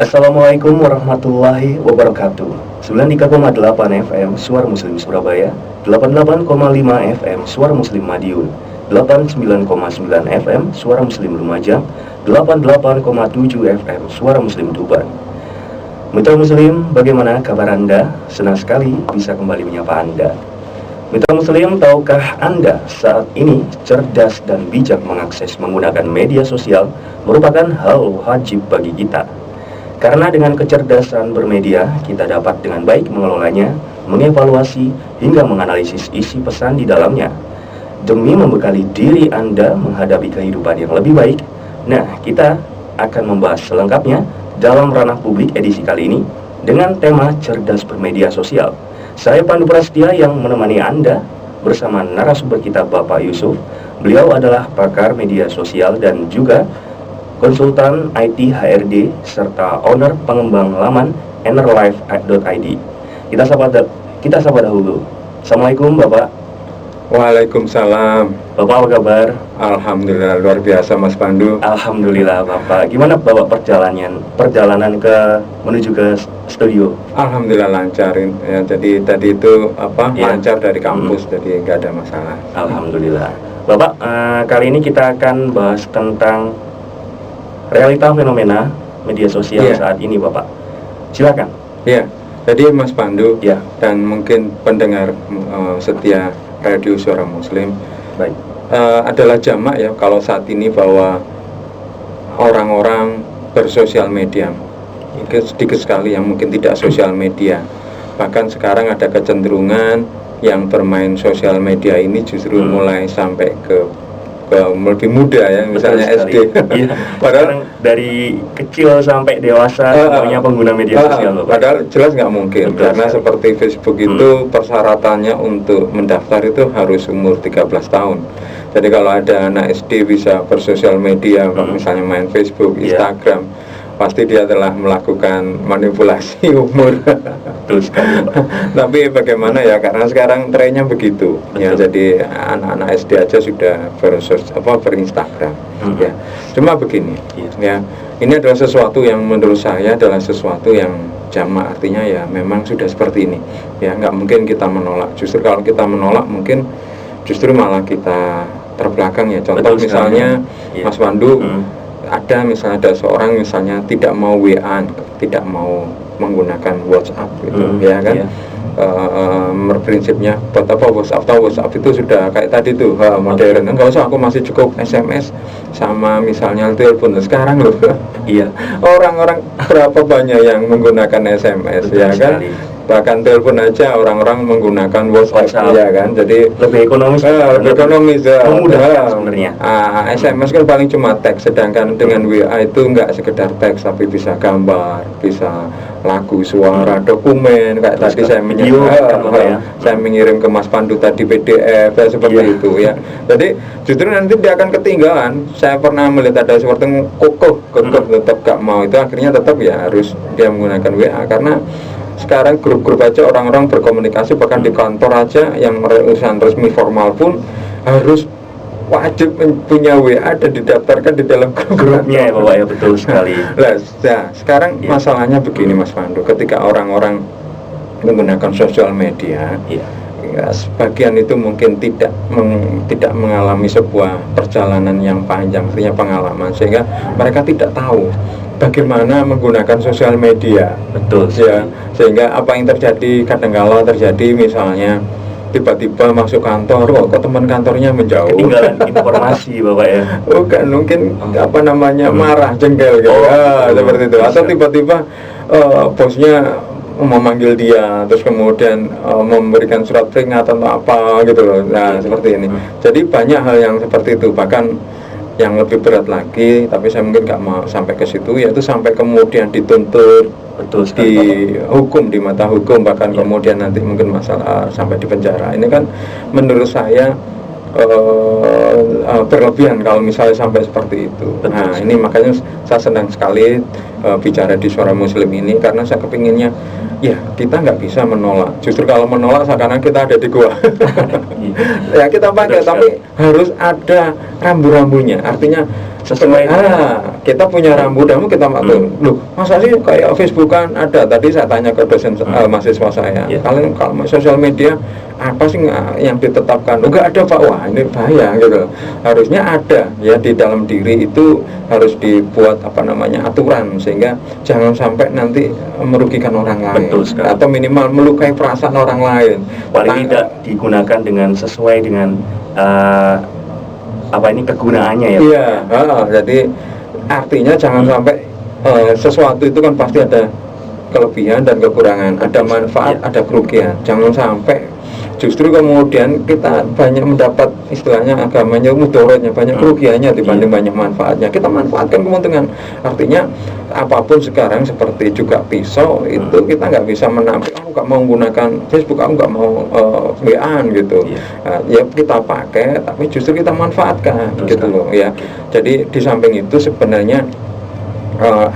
Assalamualaikum warahmatullahi wabarakatuh. 93,8 FM Suara Muslim Surabaya, 88,5 FM Suara Muslim Madiun, 89,9 FM Suara Muslim Lumajang, 88,7 FM Suara Muslim Tuban. Mitra Muslim, bagaimana kabar Anda? Senang sekali bisa kembali menyapa Anda. Mitra Muslim, tahukah Anda saat ini cerdas dan bijak mengakses menggunakan media sosial merupakan hal wajib bagi kita. Karena dengan kecerdasan bermedia, kita dapat dengan baik mengelolanya, mengevaluasi, hingga menganalisis isi pesan di dalamnya. Demi membekali diri Anda menghadapi kehidupan yang lebih baik, nah kita akan membahas selengkapnya dalam ranah publik edisi kali ini dengan tema cerdas bermedia sosial. Saya Pandu Prasetya yang menemani Anda bersama narasumber kita Bapak Yusuf. Beliau adalah pakar media sosial dan juga konsultan IT HRD serta owner pengembang laman enerlife.id. Kita sapa dahulu. Assalamualaikum Bapak. Waalaikumsalam. Bapak apa kabar? Alhamdulillah luar biasa Mas Pandu. Alhamdulillah Bapak. Gimana Bapak perjalanan menuju ke studio? Alhamdulillah lancarin. Ya, jadi tadi itu lancar dari kampus, jadi nggak ada masalah. Alhamdulillah. Bapak, kali ini kita akan bahas tentang realita fenomena media sosial saat ini, Bapak. Silakan. Ya, jadi Mas Pandu ya, dan mungkin pendengar setia Radio Suara Muslim, baik, adalah jamak ya kalau saat ini bahwa orang-orang bersosial media. Sedikit sekali yang mungkin tidak sosial media. Bahkan sekarang ada kecenderungan yang bermain sosial media ini justru mulai sampai ke lebih muda ya, misalnya SD. Iya. Padahal dari kecil sampai dewasa semuanya pengguna media sosial. Padahal jelas nggak mungkin. Betul, karena seperti Facebook itu persyaratannya untuk mendaftar itu harus umur 13 tahun. Jadi kalau ada anak SD bisa bersosial media, misalnya main Facebook, Instagram, pasti dia telah melakukan manipulasi umur. Betul sekali. Tapi bagaimana ya, karena sekarang trennya begitu. Ya, jadi anak-anak SD aja sudah berinstagram. Ya. Cuma begini, ya, ini adalah sesuatu yang menurut saya adalah sesuatu yang jamak, artinya ya memang sudah seperti ini. Ya, nggak mungkin kita menolak. Justru kalau kita menolak mungkin justru malah kita terbelakang ya. Contoh misalnya Mas Pandu, ada seorang misalnya tidak mau WA, tidak mau menggunakan WhatsApp gitu, ya kan? Prinsipnya buat apa WhatsApp itu sudah kayak tadi tuh modern, enggak usah, aku masih cukup SMS sama misalnya telepon. Sekarang loh, orang-orang berapa banyak yang menggunakan SMS. Betul, ya kan sekali. Bahkan telepon aja orang-orang menggunakan WhatsApp. Ya kan, jadi lebih ekonomis, mudah sebenarnya. SMS kan paling cuma teks, sedangkan dengan WA itu enggak sekedar teks tapi bisa gambar, bisa lagu, suara, dokumen kayak tadi saya mengirim ke Mas Pandu tadi PDF seperti itu ya. Jadi justru nanti dia akan ketinggalan. Saya pernah melihat ada seperti kokoh tetap gak mau, itu akhirnya tetap ya harus dia menggunakan WA, karena sekarang grup-grup aja orang-orang berkomunikasi, bahkan di kantor aja yang urusan resmi formal pun harus wajib punya WA dan didaftarkan di dalam grupnya ya Bapak ya. Betul sekali. Nah, sekarang masalahnya begini Mas Pandu, ketika orang-orang menggunakan sosial media, ya, sebagian itu mungkin tidak mengalami sebuah perjalanan yang panjang, artinya pengalaman, sehingga mereka tidak tahu bagaimana menggunakan sosial media. Betul ya, sehingga apa yang terjadi, kadang-kala terjadi misalnya tiba-tiba masuk kantor, kok teman kantornya menjauh, ketinggalan informasi Bapak ya. Bukan, mungkin marah, jengkel gitu, seperti itu. Atau tiba-tiba bosnya memanggil dia, terus kemudian memberikan surat peringatan atau apa gitu loh. Nah, seperti ini. Jadi banyak hal yang seperti itu. Bahkan yang lebih berat lagi, tapi saya mungkin nggak mau sampai ke situ, yaitu sampai kemudian dituntut, dihukum di mata hukum, bahkan kemudian nanti mungkin masalah sampai di penjara. Ini kan menurut saya berlebihan kalau misalnya sampai seperti itu. Nah, ini makanya saya senang sekali bicara di Suara Muslim ini, karena saya kepinginnya ya kita nggak bisa menolak. Justru kalau menolak seakan-akan kita ada di gua. Ya kita pakai, tapi harus ada rambu-rambunya. Artinya sesuai. Kita punya rambu damu, kita maklum. Loh, masa sih kayak Facebook kan ada? Tadi saya tanya ke dosen mahasiswa saya, kalau sosial media apa sih yang ditetapkan? Enggak ada Pak. Wah, ini bahaya gitu. Harusnya ada ya, di dalam diri itu harus dibuat aturan, sehingga jangan sampai nanti merugikan orang lain. Betul sekali. Atau minimal melukai perasaan orang lain. Paling tidak digunakan dengan sesuai dengan kegunaannya ya. Iya, jadi artinya jangan sampai sesuatu itu kan pasti ada kelebihan dan kekurangan, ada manfaat, ada kerugian. Jangan sampai justru kemudian kita banyak mendapat istilahnya agamanya mudorotnya, banyak kerugiannya dibanding banyak manfaatnya. Kita manfaatkan keuntungan. Artinya apapun sekarang seperti juga pisau itu kita nggak bisa menampik, aku nggak mau menggunakan Facebook, aku nggak mau WA-an gitu. Ya kita pakai, tapi justru kita manfaatkan gitu loh ya. Jadi di samping itu sebenarnya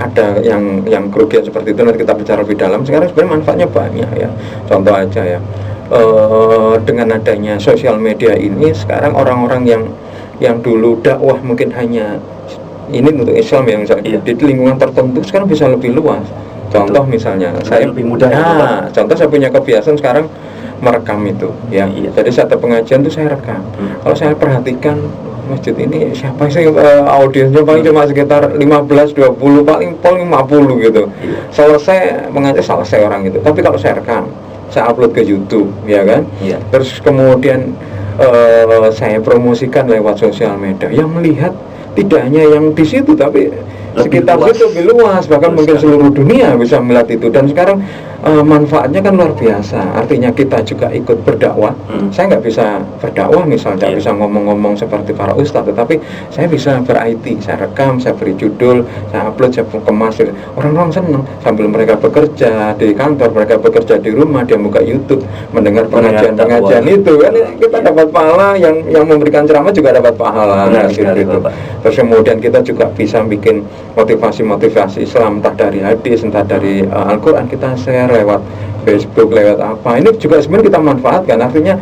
ada yang kerugian seperti itu, nanti kita bicara lebih dalam. Sekarang sebenarnya manfaatnya banyak ya. Contoh aja ya, dengan adanya sosial media ini sekarang orang-orang yang dulu dakwah mungkin hanya ini untuk Islam yang misalnya di lingkungan tertentu, sekarang bisa lebih luas. Contoh misalnya saya lebih mudah. Contoh saya punya kebiasaan sekarang merekam itu ya. Jadi saat ada pengajian itu saya rekam. Kalau saya perhatikan masjid ini siapa sih audiensnya paling cuma sekitar 15-20, paling 50 gitu. Selesai mengajar selesai orang itu. Tapi kalau saya rekam, saya upload ke YouTube ya kan. Terus kemudian saya promosikan lewat sosial media, yang melihat tidak hanya yang di situ tapi sekitar situ lebih luas, bahkan mungkin seluruh dunia bisa melihat itu. Dan sekarang manfaatnya kan luar biasa. Artinya kita juga ikut berdakwah. Saya nggak bisa berdakwah misalnya, nggak bisa ngomong-ngomong seperti para ustadz, tetapi saya bisa ber-IT, saya rekam, saya beri judul, saya upload, saya kemas. Orang-orang senang sambil mereka bekerja di kantor, mereka bekerja di rumah, dia buka YouTube, mendengar pengajian-pengajian itu kan, kita dapat pahala, yang memberikan ceramah juga dapat pahala. Gitu. Terus kemudian kita juga bisa bikin motivasi Islam, entah dari hadis, entah dari Al-Quran, kita share lewat Facebook, lewat apa. Ini juga sebenarnya kita manfaatkan. Artinya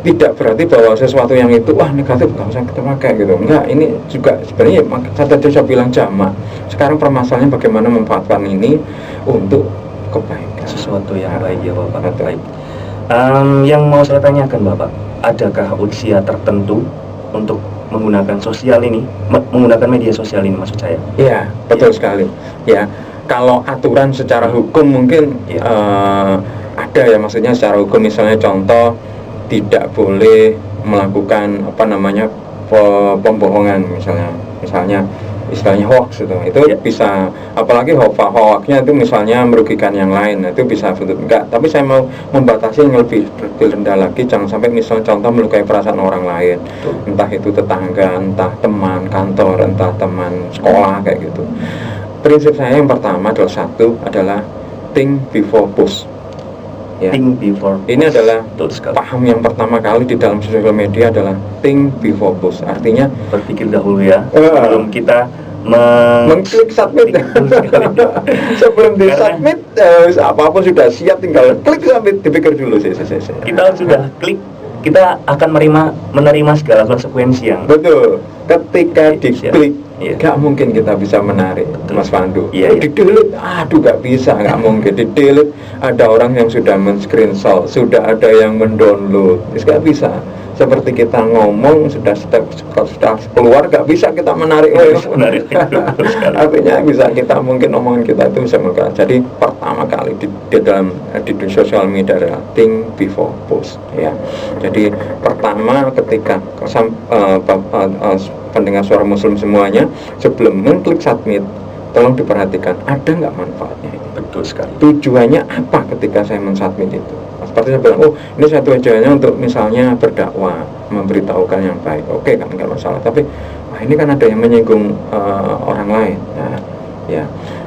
tidak berarti bahwa sesuatu yang itu negatif nggak usah kita pakai gitu. Enggak, ini juga sebenarnya tadi saya bilang jamak. Sekarang permasalahannya bagaimana memanfaatkan ini untuk kebaikan, sesuatu yang baik ya Bapak. Baik. Yang mau saya tanyakan Bapak, adakah usia tertentu untuk menggunakan sosial ini, menggunakan media sosial ini maksud saya? Iya, betul sekali. Ya, kalau aturan secara hukum mungkin ada ya, maksudnya secara hukum misalnya contoh tidak boleh melakukan pembohongan misalnya istilahnya hoax itu bisa, apalagi hoaxnya itu misalnya merugikan yang lain, itu bisa enggak. Tapi saya mau membatasi yang lebih rendah lagi, jangan sampai misalnya contoh melukai perasaan orang lain, entah itu tetangga, entah teman kantor, entah teman sekolah kayak gitu. Prinsip saya yang pertama adalah think before post. Ya. Think before post. Ini adalah paham yang pertama kali di dalam sosial media adalah think before post. Artinya berpikir dahulu ya, sebelum kita mengklik submit. Sebelum di submit, apapun sudah siap, tinggal klik submit, dipikir dulu sih. Kita sudah klik, kita akan menerima segala konsekuensi yang betul. Ketika diklik, gak mungkin kita bisa menarik. Mas Pandu. Di delete, gak bisa, gak mungkin di delete. Ada orang yang sudah men-screenshot, sudah ada yang mendownload, gak bisa. Seperti kita ngomong sudah keluar, gak bisa kita menarik. Artinya bisa kita, mungkin omongan kita itu bisa mengangkat. Jadi pertama kali di dalam sosial media adalah think before post ya. Jadi pertama ketika pendengar suara muslim semuanya, sebelum mengklik submit, tolong diperhatikan ada nggak manfaatnya ini. Betul sekali. Tujuannya apa ketika saya mensubmit itu? Seperti saya bilang, ini saya tujuannya untuk misalnya berdakwah, memberitahukan yang baik. Oke, kan nggak masalah. Tapi ini kan ada yang menyinggung orang lain. Nah, ya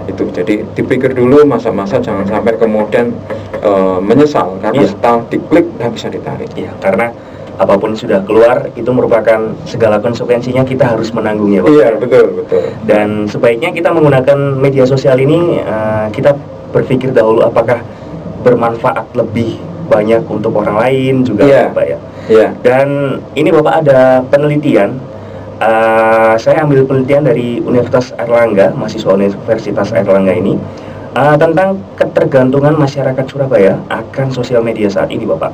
itu. Jadi dipikir dulu masa-masa, jangan sampai kemudian menyesal karena setelah diklik nggak bisa ditarik. Iya, karena apapun sudah keluar itu merupakan segala konsekuensinya kita harus menanggungnya. Iya, betul. Dan sebaiknya kita menggunakan media sosial ini, kita berpikir dahulu apakah bermanfaat lebih banyak untuk orang lain juga, Bapak ya. Iya. Dan ini Bapak ada penelitian Saya ambil penelitian dari Universitas Airlangga, mahasiswa Universitas Airlangga ini, tentang ketergantungan masyarakat Surabaya akan sosial media saat ini, Bapak.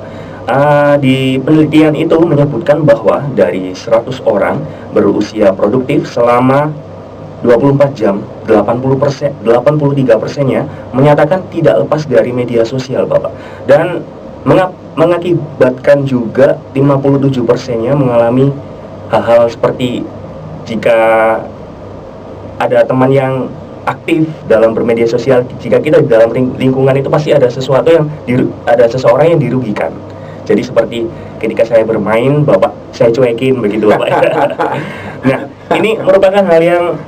Di penelitian itu menyebutkan bahwa dari 100 orang berusia produktif selama 24 jam, 83%-nya menyatakan tidak lepas dari media sosial, Bapak. Dan mengakibatkan juga 57%-nya mengalami hal-hal seperti jika ada teman yang aktif dalam bermedia sosial, jika kita di dalam lingkungan itu pasti ada sesuatu yang ada seseorang yang dirugikan. Jadi seperti ketika saya bermain, Bapak, saya cuekin begitu, Bapak. Nah, ini merupakan hal yang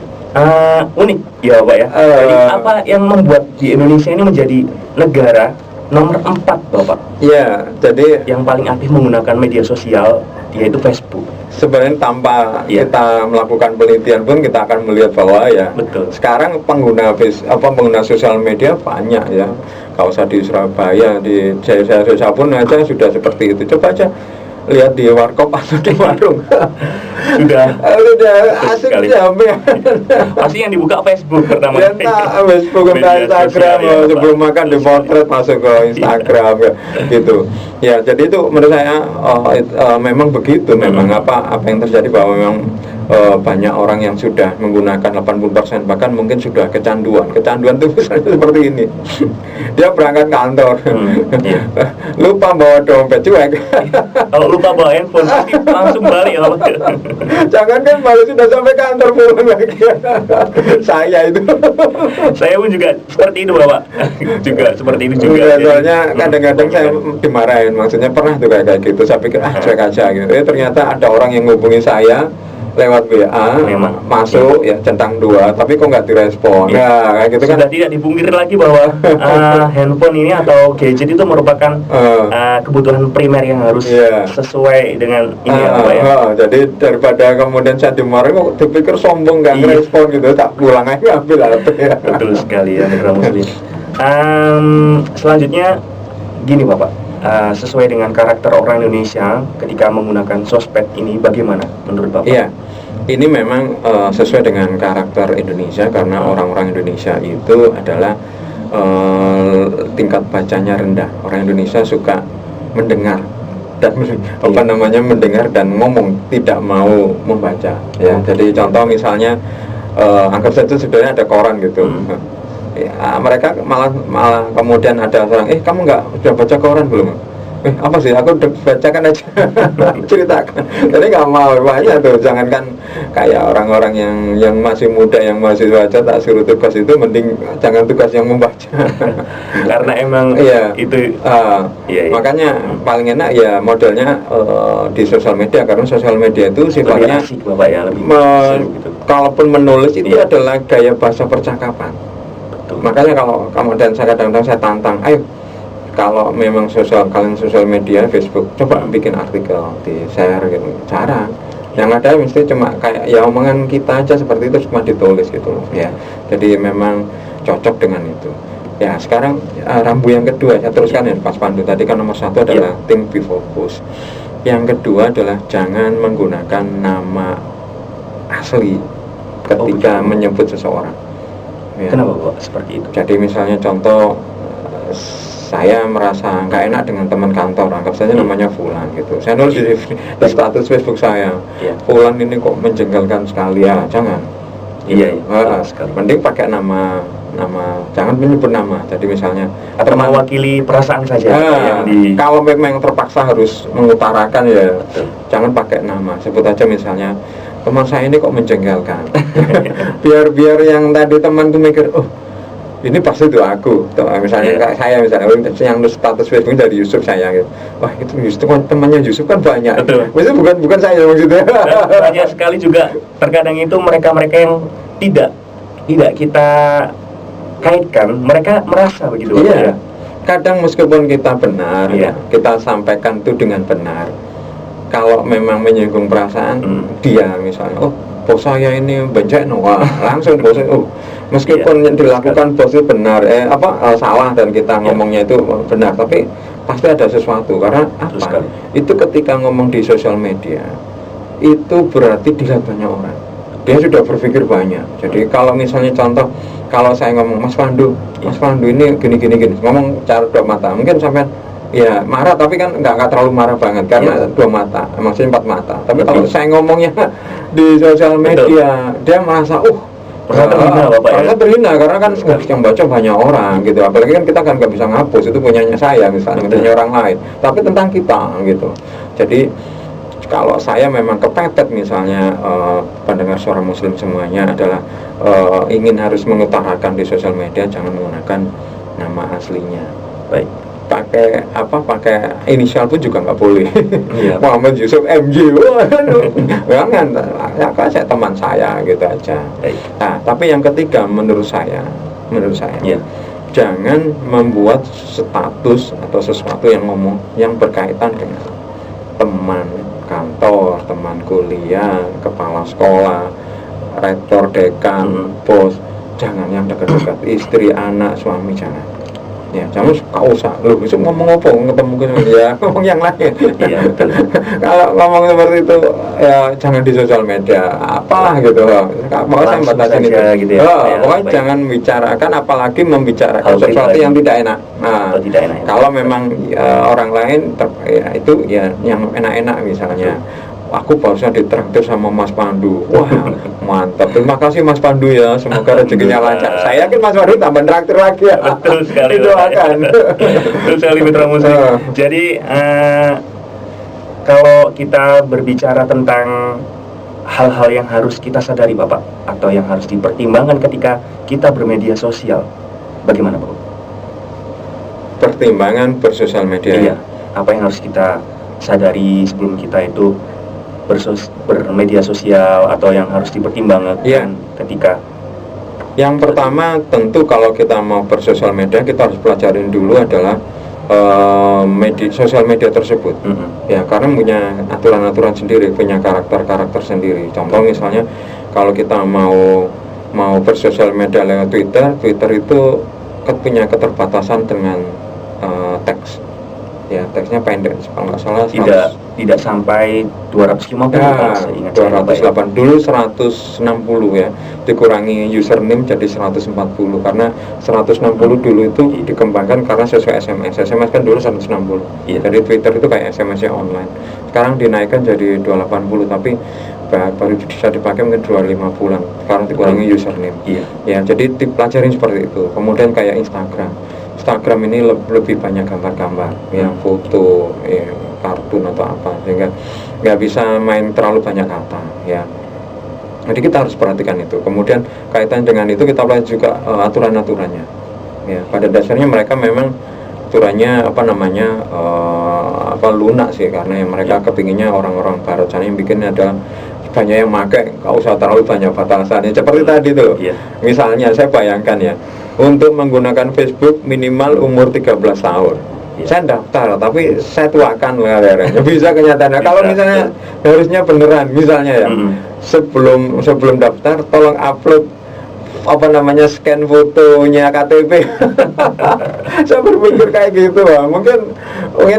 unik ya, Bapak ya. Jadi apa yang membuat di Indonesia ini menjadi negara nomor 4, Bapak? Ya, jadi yang paling aktif menggunakan media sosial yaitu Facebook. Sebenarnya tanpa kita melakukan penelitian pun kita akan melihat bahwa ya betul. Sekarang pengguna sosial media banyak ya. Kalau usah di Surabaya, di Jaya pun aja sudah seperti itu. Coba aja lihat di warkop atau di warung. sudah asik jamnya. Pasti yang dibuka Facebook pertama. Facebook, Instagram, sebelum makan di potret masuk ke Instagram gitu. Ya, jadi itu menurut saya memang begitu. Memang apa yang terjadi bahwa memang banyak orang yang sudah menggunakan 80%, bahkan mungkin sudah kecanduan itu misalnya seperti ini. Dia berangkat kantor, lupa bawa dompet, cuek. Kalau lupa bawa handphone pasti langsung balik. Jangan kan malu sudah sampai kantor pulang lagi. Saya pun juga seperti itu, Bapak. juga seperti itu juga. Soalnya kadang-kadang saya dimarahin, maksudnya pernah tuh kayak gitu. Saya pikir cuek aja gitu. Ternyata ada orang yang ngubungi saya lewat WA, masuk ya centang 2, tapi kok nggak direspon. Ya kayak gitu kan. Sudah tidak dipungkiri lagi bahwa handphone ini atau gadget itu merupakan kebutuhan primer yang harus sesuai dengan ini ya, Pak ya. Jadi daripada kemudian saya dimarahin kok dipikir sombong nggak ngerespon gitu, tak pulang aja ambil HP ya. Betul sekali ya, Mitra Muslim. Selanjutnya gini, Bapak. Sesuai dengan karakter orang Indonesia ketika menggunakan sosmed ini, bagaimana menurut Bapak? Iya, ini memang sesuai dengan karakter Indonesia karena orang-orang Indonesia itu adalah tingkat bacanya rendah. Orang Indonesia suka mendengar dan mendengar dan ngomong, tidak mau membaca. Ya, jadi contoh misalnya anggap saja sebenarnya ada koran gitu. Ya, mereka malah kemudian ada orang, kamu udah baca koran belum? Apa sih, aku udah bacakan aja. Ceritakan. Jadi nggak mau, banyak tuh. Jangankan kayak orang-orang yang masih muda, yang masih baca, tak suruh tugas itu, mending jangan tugas yang membaca. Karena emang itu makanya paling enak ya modelnya di sosial media, karena sosial media itu sifatnya asik, Bapak ya, lebih gitu. Kalaupun menulis itu adalah gaya bahasa percakapan. Makanya kalau kemudian saya kadang-kadang saya tantang, ayo kalau memang kalian sosial media Facebook, coba bikin artikel di share gitu. Cara yang ada mesti cuma kayak ya omongan kita aja seperti itu, cuma ditulis gitu ya. Jadi memang cocok dengan itu. Ya sekarang rambu yang kedua saya teruskan ya, Pas Pandu tadi kan nomor 1 adalah think before post. Yang kedua adalah jangan menggunakan nama asli ketika menyebut seseorang. Ya. Kenapa, Pak, seperti itu? Jadi misalnya contoh, saya merasa nggak enak dengan teman kantor, anggap saja namanya Fulan gitu. Saya nulis di status Facebook saya, Fulan ini kok menjengkelkan sekali ya, jangan. Mending pakai nama, jangan menyebut nama. Jadi misalnya atau mewakili perasaan saja. Kalau memang terpaksa harus mengutarakan ya, jangan pakai nama. Sebut aja misalnya, teman saya ini kok menjengkelkan. biar yang tadi teman tuh mikir, ini pasti itu aku. Misalnya saya yang status Facebook dari Yusuf saya gitu. Wah, itu Yusuf kan temannya Yusuf kan banyak. Maksudnya bukan saya maksudnya. Banyak sekali juga terkadang itu mereka yang tidak kita kaitkan, mereka merasa begitu. Iya. Kadang meskipun kita benar, kita sampaikan itu dengan benar. Kalau memang menyinggung perasaan dia misalnya, bos saya ini benceng, langsung bos meskipun yang dilakukan bos itu benar, salah dan kita ngomongnya itu benar, tapi pasti ada sesuatu karena apa? Itu ketika ngomong di sosial media itu berarti dilihat banyak orang. Dia sudah berpikir banyak. Jadi kalau misalnya contoh, kalau saya ngomong Mas Pandu ini gini, ngomong cara dua mata, mungkin sampai ya marah, tapi kan nggak terlalu marah banget karena dua mata, maksudnya 4 mata. Tapi kalau saya ngomongnya di sosial media, dia merasa terhina Bapak ya. Terhina karena kan yang baca banyak orang gitu. Apalagi kan kita kan nggak bisa ngapus, itu punyanya saya misalnya, punya orang lain. Tapi tentang kita gitu. Jadi kalau saya memang kepepet misalnya pendengar suara muslim semuanya adalah ingin harus mengutarakan di sosial media, jangan menggunakan nama aslinya. Baik. Pakai inisial pun juga nggak boleh. Iya. Muhammad Yusuf MJ, jangan, ya kan saya teman saya gitu aja. Nah, tapi yang ketiga menurut saya, Iya. jangan membuat status atau sesuatu yang berkaitan dengan teman kantor, teman kuliah, kepala sekolah, rektor, dekan, bos. Jangan yang dekat-dekat, istri, anak, suami, jangan. Ya, jangan usah. Loh, besok ngomong apa? Ketemu ya, ngomong yang lain. Iya, betul. Kalau ngomong seperti itu, ya jangan di sosial media. Apalah gitu. Mau saya batasin itu. Gitu ya. Pokoknya jangan membicarakan, apalagi membicarakan sesuatu yang tidak enak. Nah, tidak enak. Kalau memang orang lain, itu ya yang enak-enak misalnya. Aku barusan ditraktir sama Mas Pandu. Wah, mantap. Terima kasih Mas Pandu ya. Semoga rezekinya lancar. Saya yakin Mas Pandu tambah traktir lagi ya. Betul sekali. Itu akan. Betul sekali Mitra Muslim. Jadi kalau kita berbicara tentang hal-hal yang harus kita sadari Bapak, atau yang harus dipertimbangkan ketika kita bermedia sosial, bagaimana Bapak? Pertimbangan bersosial media. Iya. Apa yang harus kita sadari sebelum kita itu bermedia sosial, atau yang harus dipertimbangkan ketika? Yang pertama tentu kalau kita mau bersosial media, kita harus pelajarin dulu adalah sosial media tersebut. Ya, karena punya aturan-aturan sendiri, punya karakter-karakter sendiri. Contoh misalnya kalau kita mau bersosial media lewat Twitter itu punya keterbatasan dengan teks. Ya, teksnya pendek, kalau nggak salah tidak sampai 250 seingat saya. 208 dulu 160 ya, dikurangi username jadi 140 karena 160 dulu itu dikembangkan karena sesuai SMS kan dulu 160. Iya. Jadi Twitter itu kayak SMS-nya online. Sekarang dinaikkan jadi 280 tapi baru bisa dipakai mungkin 250-an karena dikurangi username. Iya. Ya, jadi dipelajarin seperti itu. Kemudian kayak Instagram ini lebih banyak gambar-gambar, yang foto, kartun atau apa, sehingga nggak bisa main terlalu banyak kata, ya. Jadi kita harus perhatikan itu. Kemudian kaitan dengan itu kita lihat juga aturan-aturannya. Ya, pada dasarnya mereka memang aturannya lunak sih, karena yang mereka kepinginnya orang-orang barat sana yang bikin ada banyak yang pakai, nggak usah terlalu banyak batasannya. Seperti tadi tuh, misalnya saya bayangkan ya. Untuk menggunakan Facebook minimal umur 13 tahun. Saya daftar, tapi saya tuakan lerenya. Bisa kenyataannya. Kalau misalnya harusnya beneran, misalnya ya, sebelum daftar, tolong upload scan fotonya KTP. Saya berpikir kayak gitu, mungkin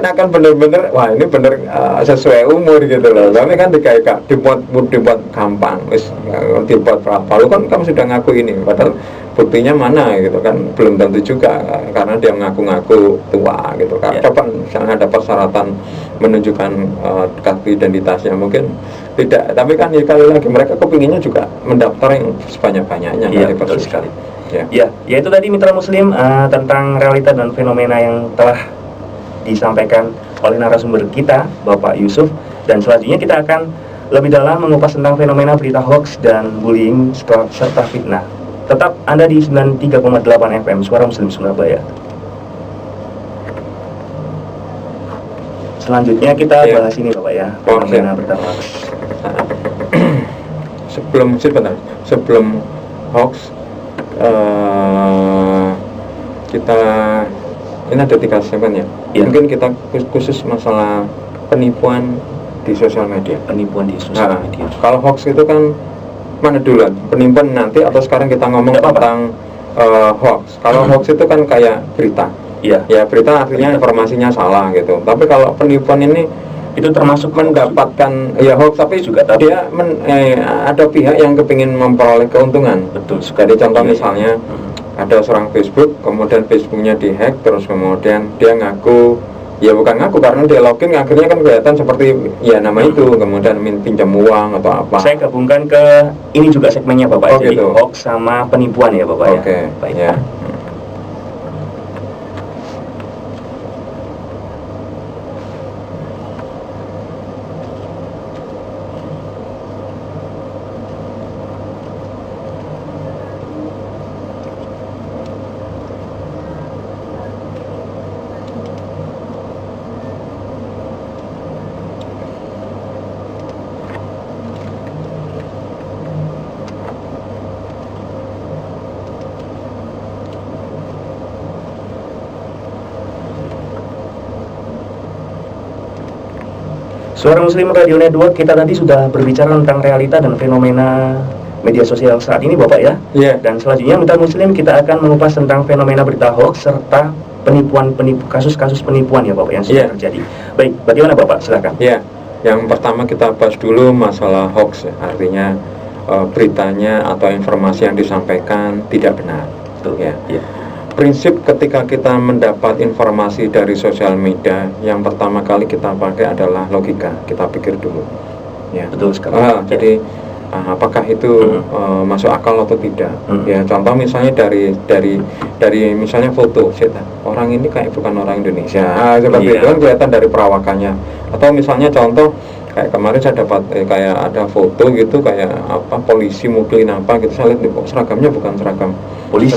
akan bener-bener, wah ini bener sesuai umur gitu loh. Tapi kan dibuat gampang, dibuat berapa, lu kan kamu sudah ngaku ini, padahal buktinya mana gitu kan, belum tentu juga karena dia ngaku-ngaku tua gitu kan. Coba misalnya ada persyaratan menunjukkan kartu identitasnya, mungkin tidak, tapi kan sekali lagi mereka kepinginnya juga mendaftar yang sebanyak-banyaknya. Betul sekali. Ya, itu tadi Mitra Muslim tentang realita dan fenomena yang telah disampaikan oleh narasumber kita, Bapak Yusuf. Dan selanjutnya kita akan lebih dalam mengupas tentang fenomena berita hoax dan bullying serta fitnah. Tetap Anda di 93,8 FM Suara Muslim Surabaya. Selanjutnya kita bahas ini Bapak ya, fenomena berita hoax. Sebelum hoax, kita ini ada 3 segmen ya. Mungkin kita khusus masalah penipuan di sosial media. Kalau hoax itu kan mana duluan, penipuan nanti atau sekarang kita ngomong tentang hoax. Kalau hoax itu kan kayak berita. Ya, berita artinya informasinya salah gitu. Tapi kalau penipuan ini Itu termasuk mendapatkan ya hoax, tapi juga dia ada pihak yang kepingin memperoleh keuntungan. Betul. Jadi contoh misalnya ada seorang Facebook, kemudian Facebooknya dihack, terus kemudian dia ngaku, ya bukan ngaku karena dia login, akhirnya kan kelihatan seperti ya nama itu, kemudian pinjam uang atau apa. Saya gabungkan ke ini juga segmennya Bapak. Jadi gitu. hoax sama penipuan ya Bapak. Oke. Baik. Ya. Suara Muslim Radio Network, kita tadi sudah berbicara tentang realita dan fenomena media sosial saat ini Bapak ya. Iya. Dan selanjutnya Mitra Muslim kita akan mengupas tentang fenomena berita hoax serta kasus-kasus penipuan ya Bapak yang sudah terjadi. Baik, bagaimana Bapak? Silakan. Ya, yang pertama kita bahas dulu masalah hoax, artinya beritanya atau informasi yang disampaikan tidak benar. Betul Ya. Ya. Prinsip ketika kita mendapat informasi dari sosial media, yang pertama kali kita pakai adalah logika. Kita pikir dulu. Ya. Betul sekali. Jadi apakah itu masuk akal atau tidak? Ya, contoh misalnya dari misalnya foto, orang ini kayak bukan orang Indonesia. Seperti itu kan kelihatan dari perawakannya. Atau misalnya contoh kayak kemarin saya dapat kayak ada foto gitu, kayak apa polisi muklin apa gitu, saya lihat kok seragamnya bukan seragam polisi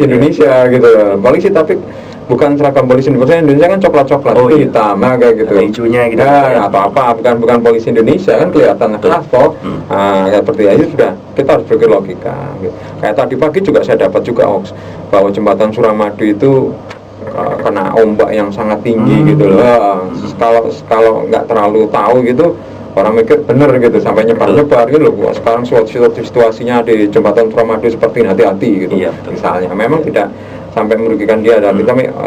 Indonesia gitu, polisi tapi bukan seragam polisi Indonesia kan coklat itu hitam kayak gitu, ada hijaunya gitu atau apa, bukan polisi Indonesia kan kelihatan khas kok. Seperti itu sudah kita harus berpikir logika gitu. Kayak tadi pagi juga saya dapat juga hoax bahwa jembatan Suramadu itu kena ombak yang sangat tinggi gitu loh. Kalau nggak terlalu tahu gitu, orang mikir bener gitu sampai nyebar gitu loh. Sekarang situasinya di jembatan Suramadu seperti hati-hati gitu. Misalnya memang tidak sampai merugikan dia,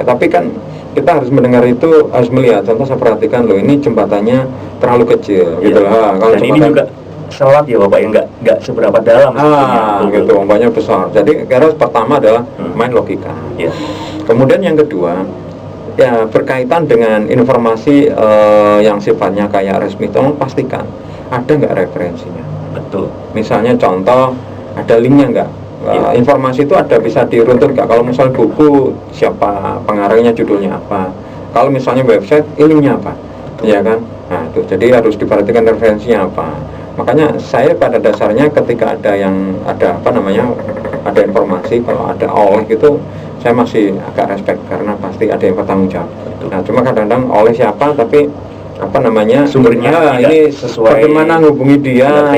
tapi kan kita harus mendengar itu, harus melihat. Contoh saya perhatikan loh, ini jembatannya terlalu kecil gitu loh. Kalau dan ini juga selat ya Bapak yang nggak seberapa dalam gitu, ombaknya besar. Jadi kira pertama adalah main logika. Kemudian yang kedua, ya berkaitan dengan informasi yang sifatnya kayak resmi, tolong pastikan ada nggak referensinya. Betul. Misalnya contoh, ada linknya nggak? Informasi itu ada bisa diruntut nggak? Kalau misalnya buku, siapa pengarangnya, judulnya apa? Kalau misalnya website, linknya apa? Ya kan? Nah itu, jadi harus diperhatikan referensinya apa. Makanya saya pada dasarnya ketika ada informasi, kalau ada oleh gitu, saya masih agak respect karena pasti ada yang bertanggung jawab. Nah, cuma kadang-kadang oleh siapa, tapi sumbernya ini sesuai, bagaimana hubungi dia,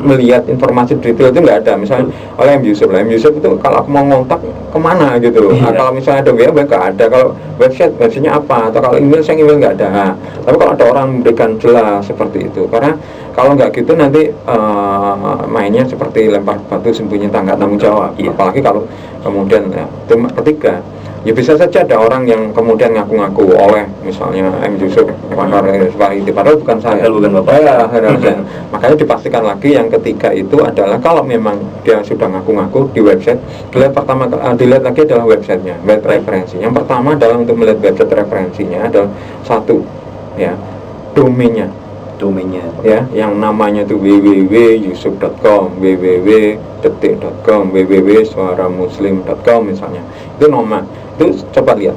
melihat informasi detail itu nggak ada. Misalnya oleh M. Yusuf itu kalau aku mau ngontak kemana gitu. Kalau misalnya ada WA nggak ada, kalau websitenya apa, atau kalau email nggak ada. Tapi kalau ada orang memberikan jelas seperti itu, karena kalau nggak gitu nanti mainnya seperti lempar batu sembunyi tangga tanggung jawab. Apalagi kalau kemudian ketiga, ya bisa saja ada orang yang kemudian ngaku-ngaku oleh misalnya M. Yusuf padahal bukan saya, bukan Bapak. Makanya dipastikan lagi yang ketiga itu adalah kalau memang dia sudah ngaku-ngaku di website, dilihat lagi adalah websitenya, web referensi. Yang pertama adalah untuk melihat website referensinya adalah satu, ya, domainnya ya, yang namanya itu www.yusuf.com, www.detik.com, www.suaramuslim.com misalnya. Itu nomor. Itu coba lihat.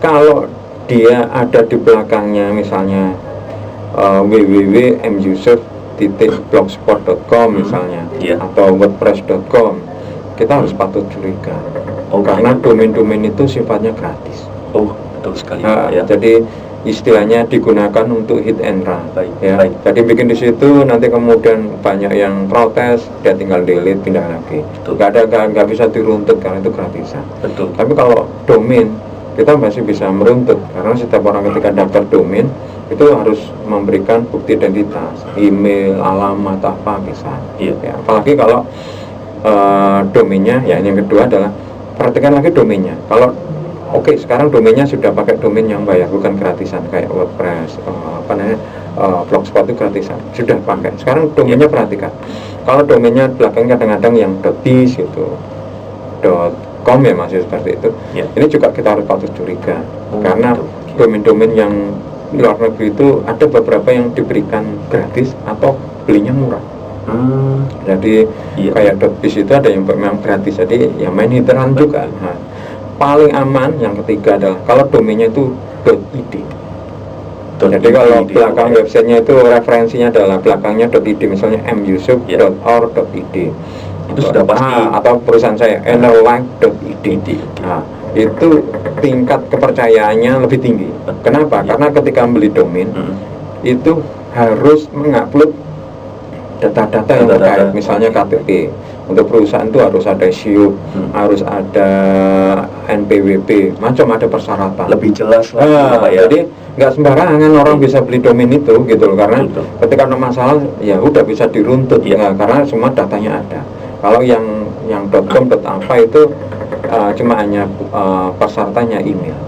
Kalau dia ada di belakangnya misalnya www.myusuf.blogspot.com misalnya, atau wordpress.com, kita harus patut curiga. Karena domain-domain itu sifatnya gratis. Betul sekali. Jadi istilahnya digunakan untuk hit and run. Jadi bikin di situ, nanti kemudian banyak yang protes, dia tinggal delete, pindah lagi. Nggak bisa diruntut karena itu gratisan. Betul. Tapi kalau domain kita masih bisa meruntut, karena setiap orang ketika daftar domain itu harus memberikan bukti identitas, email, alamat apa bisa. Apalagi kalau domainnya, ya yang kedua adalah perhatikan lagi domainnya. Kalau Oke, sekarang domainnya sudah pakai domain yang bayar, bukan gratisan kayak WordPress, Blogspot itu gratisan, sudah pakai. Sekarang domainnya perhatikan, kalau domainnya belakangnya kadang-kadang yang .biz gitu, .com ya masih seperti itu. Ini juga kita harus patut curiga, karena domain-domain yang luar negeri itu ada beberapa yang diberikan gratis atau belinya murah. Jadi kayak .biz itu ada yang memang gratis, jadi ya main hiteran juga. Nah, paling aman yang ketiga adalah kalau domainnya itu .id. Jadi kalau belakang websitenya itu referensinya adalah belakangnya .id, misalnya myusuf.or.id. Itu sudah pasti. Atau perusahaan saya enerlife.id. Nah, itu tingkat kepercayaannya lebih tinggi. Kenapa? Karena ketika beli domain itu harus mengupload data-data yang terkait, misalnya KTP. Untuk perusahaan itu harus ada SIUP, harus ada NPWP, macam ada persyaratan. Lebih jelas lah, ya. Jadi nggak sembarangan orang bisa beli domain itu gitu loh, karena ketika ada masalah ya udah bisa diruntut ya, karena semua datanya ada. Kalau yang .com apa itu cuma hanya persyaratannya email.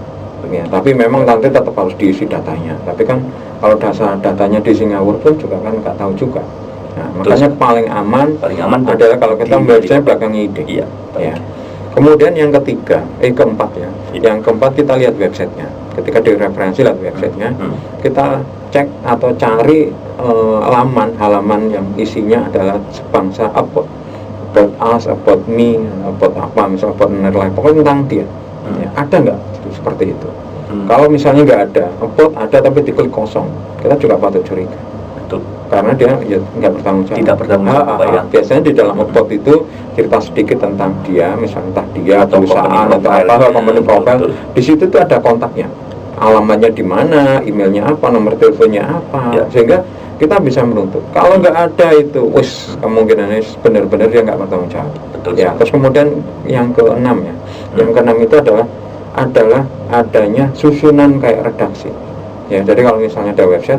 Ya, tapi memang nanti tetap harus diisi datanya. Tapi kan kalau datanya di Singapura pun juga kan nggak tahu juga. Nah, makanya paling aman adalah kalau kita membaca belakang ide. Ya. Kemudian yang keempat ya. Yang keempat kita lihat websitenya. Ketika direferensi lihat websitenya, kita cek atau cari halaman yang isinya adalah sebangsa about us, about me, about apa, misalnya about Enerlife, pokoknya tentang dia. Ya, ada nggak seperti itu? Kalau misalnya nggak ada, about ada tapi diklik kosong, kita juga patut curiga. Karena dia ya nggak bertanggung jawab. Tidak bertanggung jawab. Biasanya di dalam about itu cerita sedikit tentang dia, misalnya entah dia atau perusahaan atau apa, company profile. Di situ tuh ada kontaknya, alamatnya di mana, emailnya apa, nomor teleponnya apa, sehingga kita bisa menuntut. Kalau nggak ada itu, kemungkinannya benar-benar dia nggak bertanggung jawab. Ya, terus kemudian yang keenam ya, yang keenam itu adalah adanya susunan kayak redaksi. Ya, jadi kalau misalnya ada website,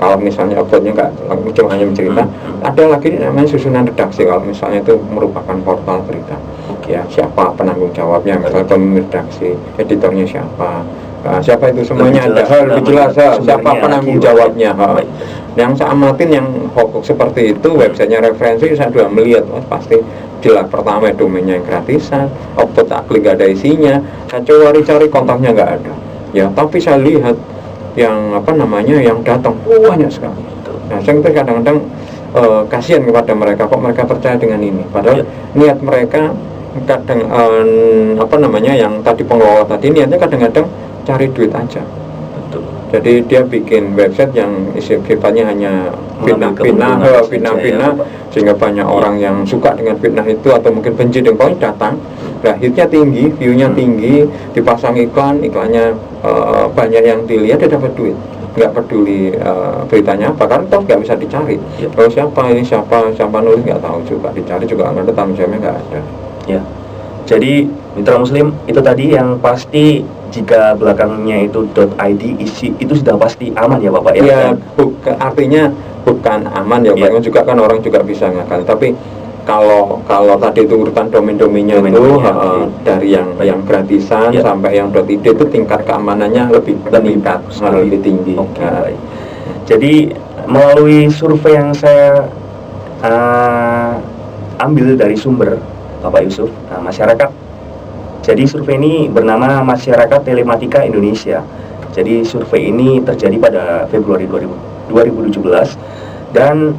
kalau misalnya uploadnya nggak cuma hanya mencerita, ada lagi namanya susunan redaksi. Kalau misalnya itu merupakan portal berita, ya siapa penanggung jawabnya, misalnya pemimpin redaksi, editornya siapa, siapa itu semuanya ada, lebih jelas siapa penanggung jawabnya. Yang saya amatin yang pokok seperti itu, websitenya referensi, saya sudah melihat pasti jelas. Pertama domainnya yang gratisan, upload klik nggak ada isinya, saya cari kontaknya nggak ada. Ya, tapi saya lihat yang yang datang banyak sekali. Nah, saya kadang-kadang kasihan kepada mereka, kok mereka percaya dengan ini, padahal niat mereka kadang yang tadi pengelola tadi niatnya kadang-kadang cari duit aja. Jadi dia bikin website yang sifatnya hanya fitnah, sehingga banyak orang yang suka dengan fitnah itu atau mungkin benci dengan datang. Nah, hitnya tinggi, view-nya tinggi, dipasang iklannya banyak yang dilihat, dia dapat duit. Nggak peduli beritanya apa, karena toh nggak bisa dicari. Kalau siapa nulis nggak tahu juga, dicari juga nggak ada, tanggung jawabnya nggak ada. Ya. Jadi mitra muslim itu tadi yang pasti jika belakangnya itu .id isi itu sudah pasti aman ya Bapak ya? Iya, artinya bukan aman ya, Pak. Juga kan orang juga bisa ngakal. Tapi kalau tadi itu urutan domain-domainnya itu dari yang gratisan sampai yang .id itu tingkat keamanannya lebih meningkat, lebih tinggi. Baik. Jadi melalui survei yang saya ambil dari sumber Bapak Yusuf, masyarakat. Jadi survei ini bernama Masyarakat Telematika Indonesia. Jadi survei ini terjadi pada Februari 2017 dan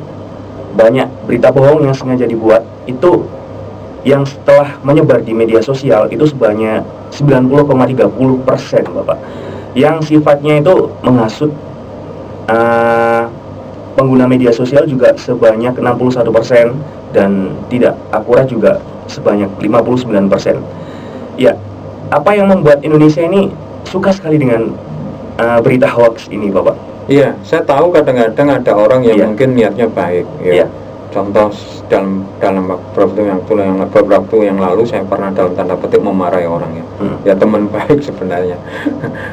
banyak berita bohong yang sengaja dibuat itu yang setelah menyebar di media sosial itu sebanyak 90,30% Bapak, yang sifatnya itu menghasut pengguna media sosial juga sebanyak 61% dan tidak akurat juga sebanyak 59%. Ya, apa yang membuat Indonesia ini suka sekali dengan berita hoax ini, Bapak? Iya, saya tahu kadang-kadang ada orang yang mungkin niatnya baik. Ya. Contoh dalam beberapa waktu yang lalu saya pernah dalam tanda petik memarahi orang ya. Ya teman baik sebenarnya.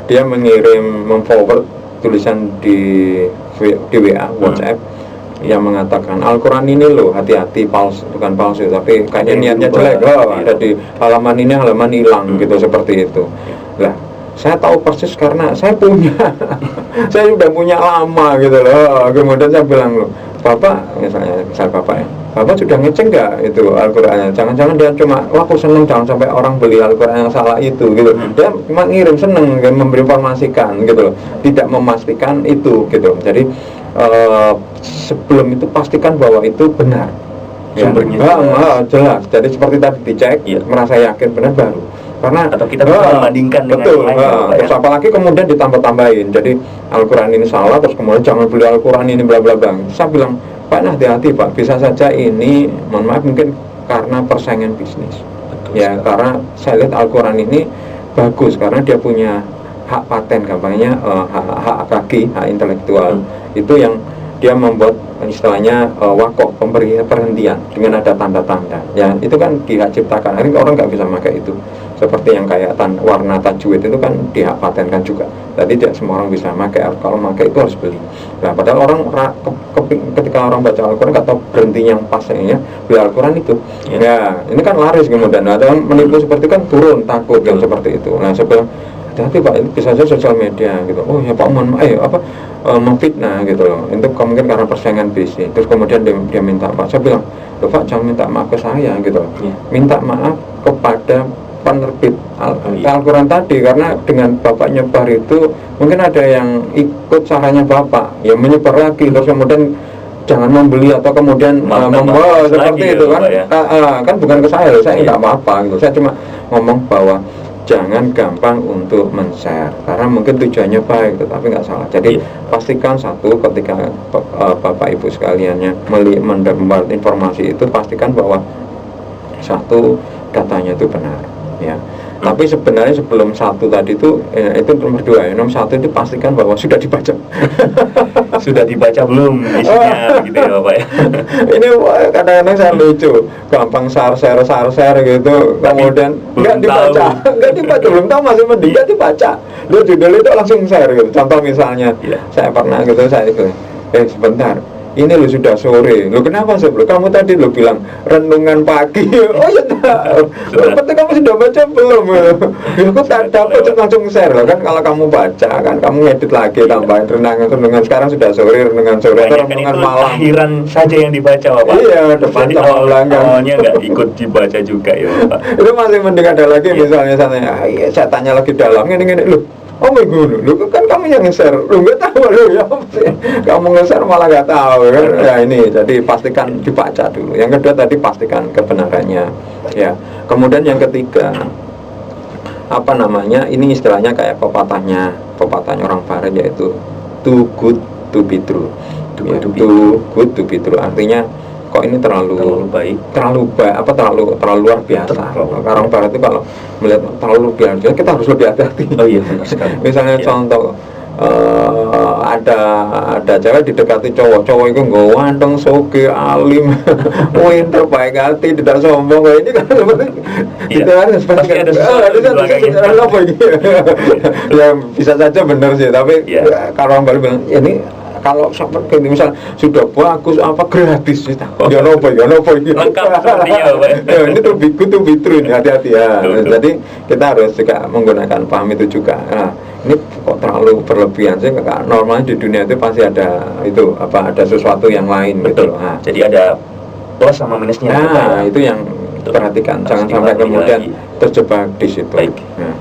Dia memforward tulisan di WA, WhatsApp. yang mengatakan Al-Quran ini loh hati-hati palsu, bukan palsu tapi kayaknya niatnya jelek, ada di halaman ini halaman hilang gitu, seperti itu. Lah saya tahu persis karena saya punya saya sudah punya lama gitu loh. Kemudian saya bilang loh, Bapak, misal Bapak ya, Bapak sudah ngecek nggak itu Al-Qurannya? Jangan-jangan dia cuma, wah aku seneng jangan sampai orang beli Al-Quran yang salah itu gitu. Dia cuma ngirim, seneng kan, memberi informasikan gitu loh, tidak memastikan itu gitu. Jadi sebelum itu pastikan bahwa itu benar sumbernya jelas. Jadi seperti tadi dicek, merasa yakin benar baru. Karena atau kita bisa membandingkan dengan betul, yang lain, terus apalagi kemudian ditambah-tambahin. Jadi Al-Quran ini salah, terus kemudian jangan beli Al-Quran ini bla bla bla. Saya bilang, Pak, hati-hati Pak, bisa saja ini, mohon maaf, mungkin karena persaingan bisnis. Ya, karena saya lihat Al-Quran ini bagus karena dia punya hak paten, gampangnya hak kaki, hak intelektual. Itu yang dia membuat istilahnya wakaf, pemberi perhentian dengan ada tanda-tanda. Ya, itu kan dihak ciptakan. Ini orang nggak bisa pakai itu. Seperti yang kayak warna tajwid itu kan dihak patenkan juga. Jadi tidak semua orang bisa pakai. Kalau pakai itu harus beli. Nah, padahal orang ketika orang baca Al-Quran nggak tahu berhentinya yang pasnya beli Al-Quran itu. Ya, ini kan laris kemudian. Nah, menipu seperti kan turun takut yang seperti itu. Nah, sebelum hati-hati Pak, ini bisa saja sosial media gitu. Oh ya Pak, mohon maaf, memfitnah gitu loh. Itu mungkin karena persaingan bisnis. Terus kemudian dia minta Pak, saya bilang, loh Pak, jangan minta maaf ke saya gitu. Minta maaf kepada penerbit Al-Quran tadi, karena dengan Bapak nyebar itu mungkin ada yang ikut caranya Bapak, ya menyebar lagi, terus kemudian jangan membeli atau kemudian membawa seperti itu kan, kan bukan ke saya nggak apa-apa gitu. Saya cuma ngomong bahwa jangan gampang untuk men-share karena mungkin tujuannya baik tetapi nggak salah. Jadi pastikan satu, ketika Bapak Ibu sekaliannya mendapat informasi itu, pastikan bahwa satu, datanya itu benar ya. Tapi sebenarnya sebelum satu tadi itu nomor dua ya. Nomor satu itu pastikan bahwa sudah dibaca. Sudah dibaca belum isinya gitu ya Bapak ya. Ini kadang-kadang saya lucu, gampang share gitu, kemudian nggak dibaca, belum tahu masih mending nggak dibaca. Dia judul itu langsung share gitu. Contoh misalnya, saya pernah gitu, saya itu, sebentar, ini lo sudah sore, lo kenapa sebelum kamu tadi lo bilang renungan pagi? Oh ya tak, berarti kamu sudah baca belum? Ya aku tak dapat, langsung share loh kan. Kalau kamu baca kan, kamu ngedit lagi, tambahin renungan sekarang sudah sore, renungan sore atau renungan malam. Akhiran saja yang dibaca Bapak. Iya, depan awalnya nggak ikut dibaca juga ya Bapak. Itu masih mending ada lagi misalnya saya tanya lagi dalam ini lo. Oh my god, lu kan kamu yang nge-share, lu nggak tahu lu ya, kamu nge-share malah nggak tahu kan? Ya ini, jadi pastikan dibaca dulu. Yang kedua tadi pastikan kebenarannya, ya. Kemudian yang ketiga, apa namanya? Ini istilahnya kayak pepatahnya orang Barat, yaitu too good to be true. Too good to be true, artinya kok ini terlalu baik, terlalu luar biasa. Orang Barat itu kalau melihat terlalu luar biasa, kita harus lebih hati-hati. Oh iya, benar sekali. Misalnya contoh, ada cewek didekati cowok itu nggak wanteng, soge, alim, winter, baik hati, tidak sombong. Ini kan seperti itu kan seperti ada apa ini? Ya bisa saja benar sih, tapi kalau orang baru bilang ini, kalau seperti misal sudah bagus apa gratis sih, ya nopo lengkap sepertinya Pak. Ini tuh true, hati-hati ya. Jadi kita harus juga menggunakan paham itu juga. Nah, ini kok terlalu berlebihan sih? Normalnya di dunia itu pasti ada ada sesuatu yang lain. Betul. Gitu. Nah, jadi ada plus sama minusnya. Nah, itu yang perhatikan. Jangan sampai kemudian terjebak di situ. Baik. Nah.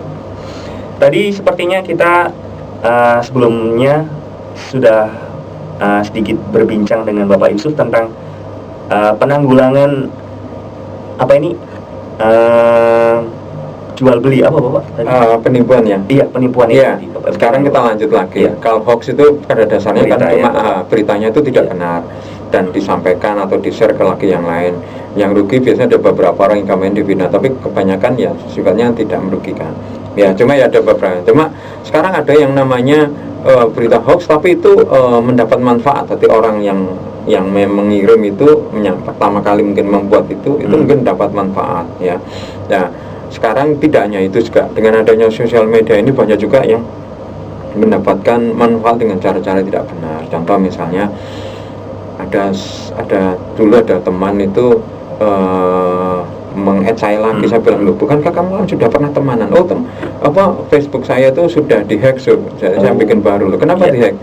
Tadi sepertinya kita sebelumnya sudah sedikit berbincang dengan Bapak Yusuf tentang penanggulangan jual beli apa Bapak? Penipuan ya? Iya, penipuan ya. Sekarang kita lanjut lagi. Kalau hoax itu pada dasarnya kan cuma beritanya itu tidak benar dan disampaikan atau di-share ke lagi yang lain. Yang rugi biasanya ada beberapa orang yang kemudian dibina, tapi kebanyakan ya sifatnya tidak merugikan. Ya, cuma ya ada beberapa. Cuma sekarang ada yang namanya berita hoax, tapi itu mendapat manfaat. Jadi orang yang mengirim itu pertama kali mungkin membuat itu mungkin dapat manfaat ya. Nah, sekarang tidak hanya itu juga, dengan adanya sosial media ini banyak juga yang mendapatkan manfaat dengan cara-cara tidak benar. Contoh misalnya ada dulu ada teman itu meng-add saya lagi. Saya bilang, loh bukankah kamu kan sudah pernah temanan? Oh Facebook saya itu sudah dihack, jadi saya bikin baru. Loh kenapa dihack?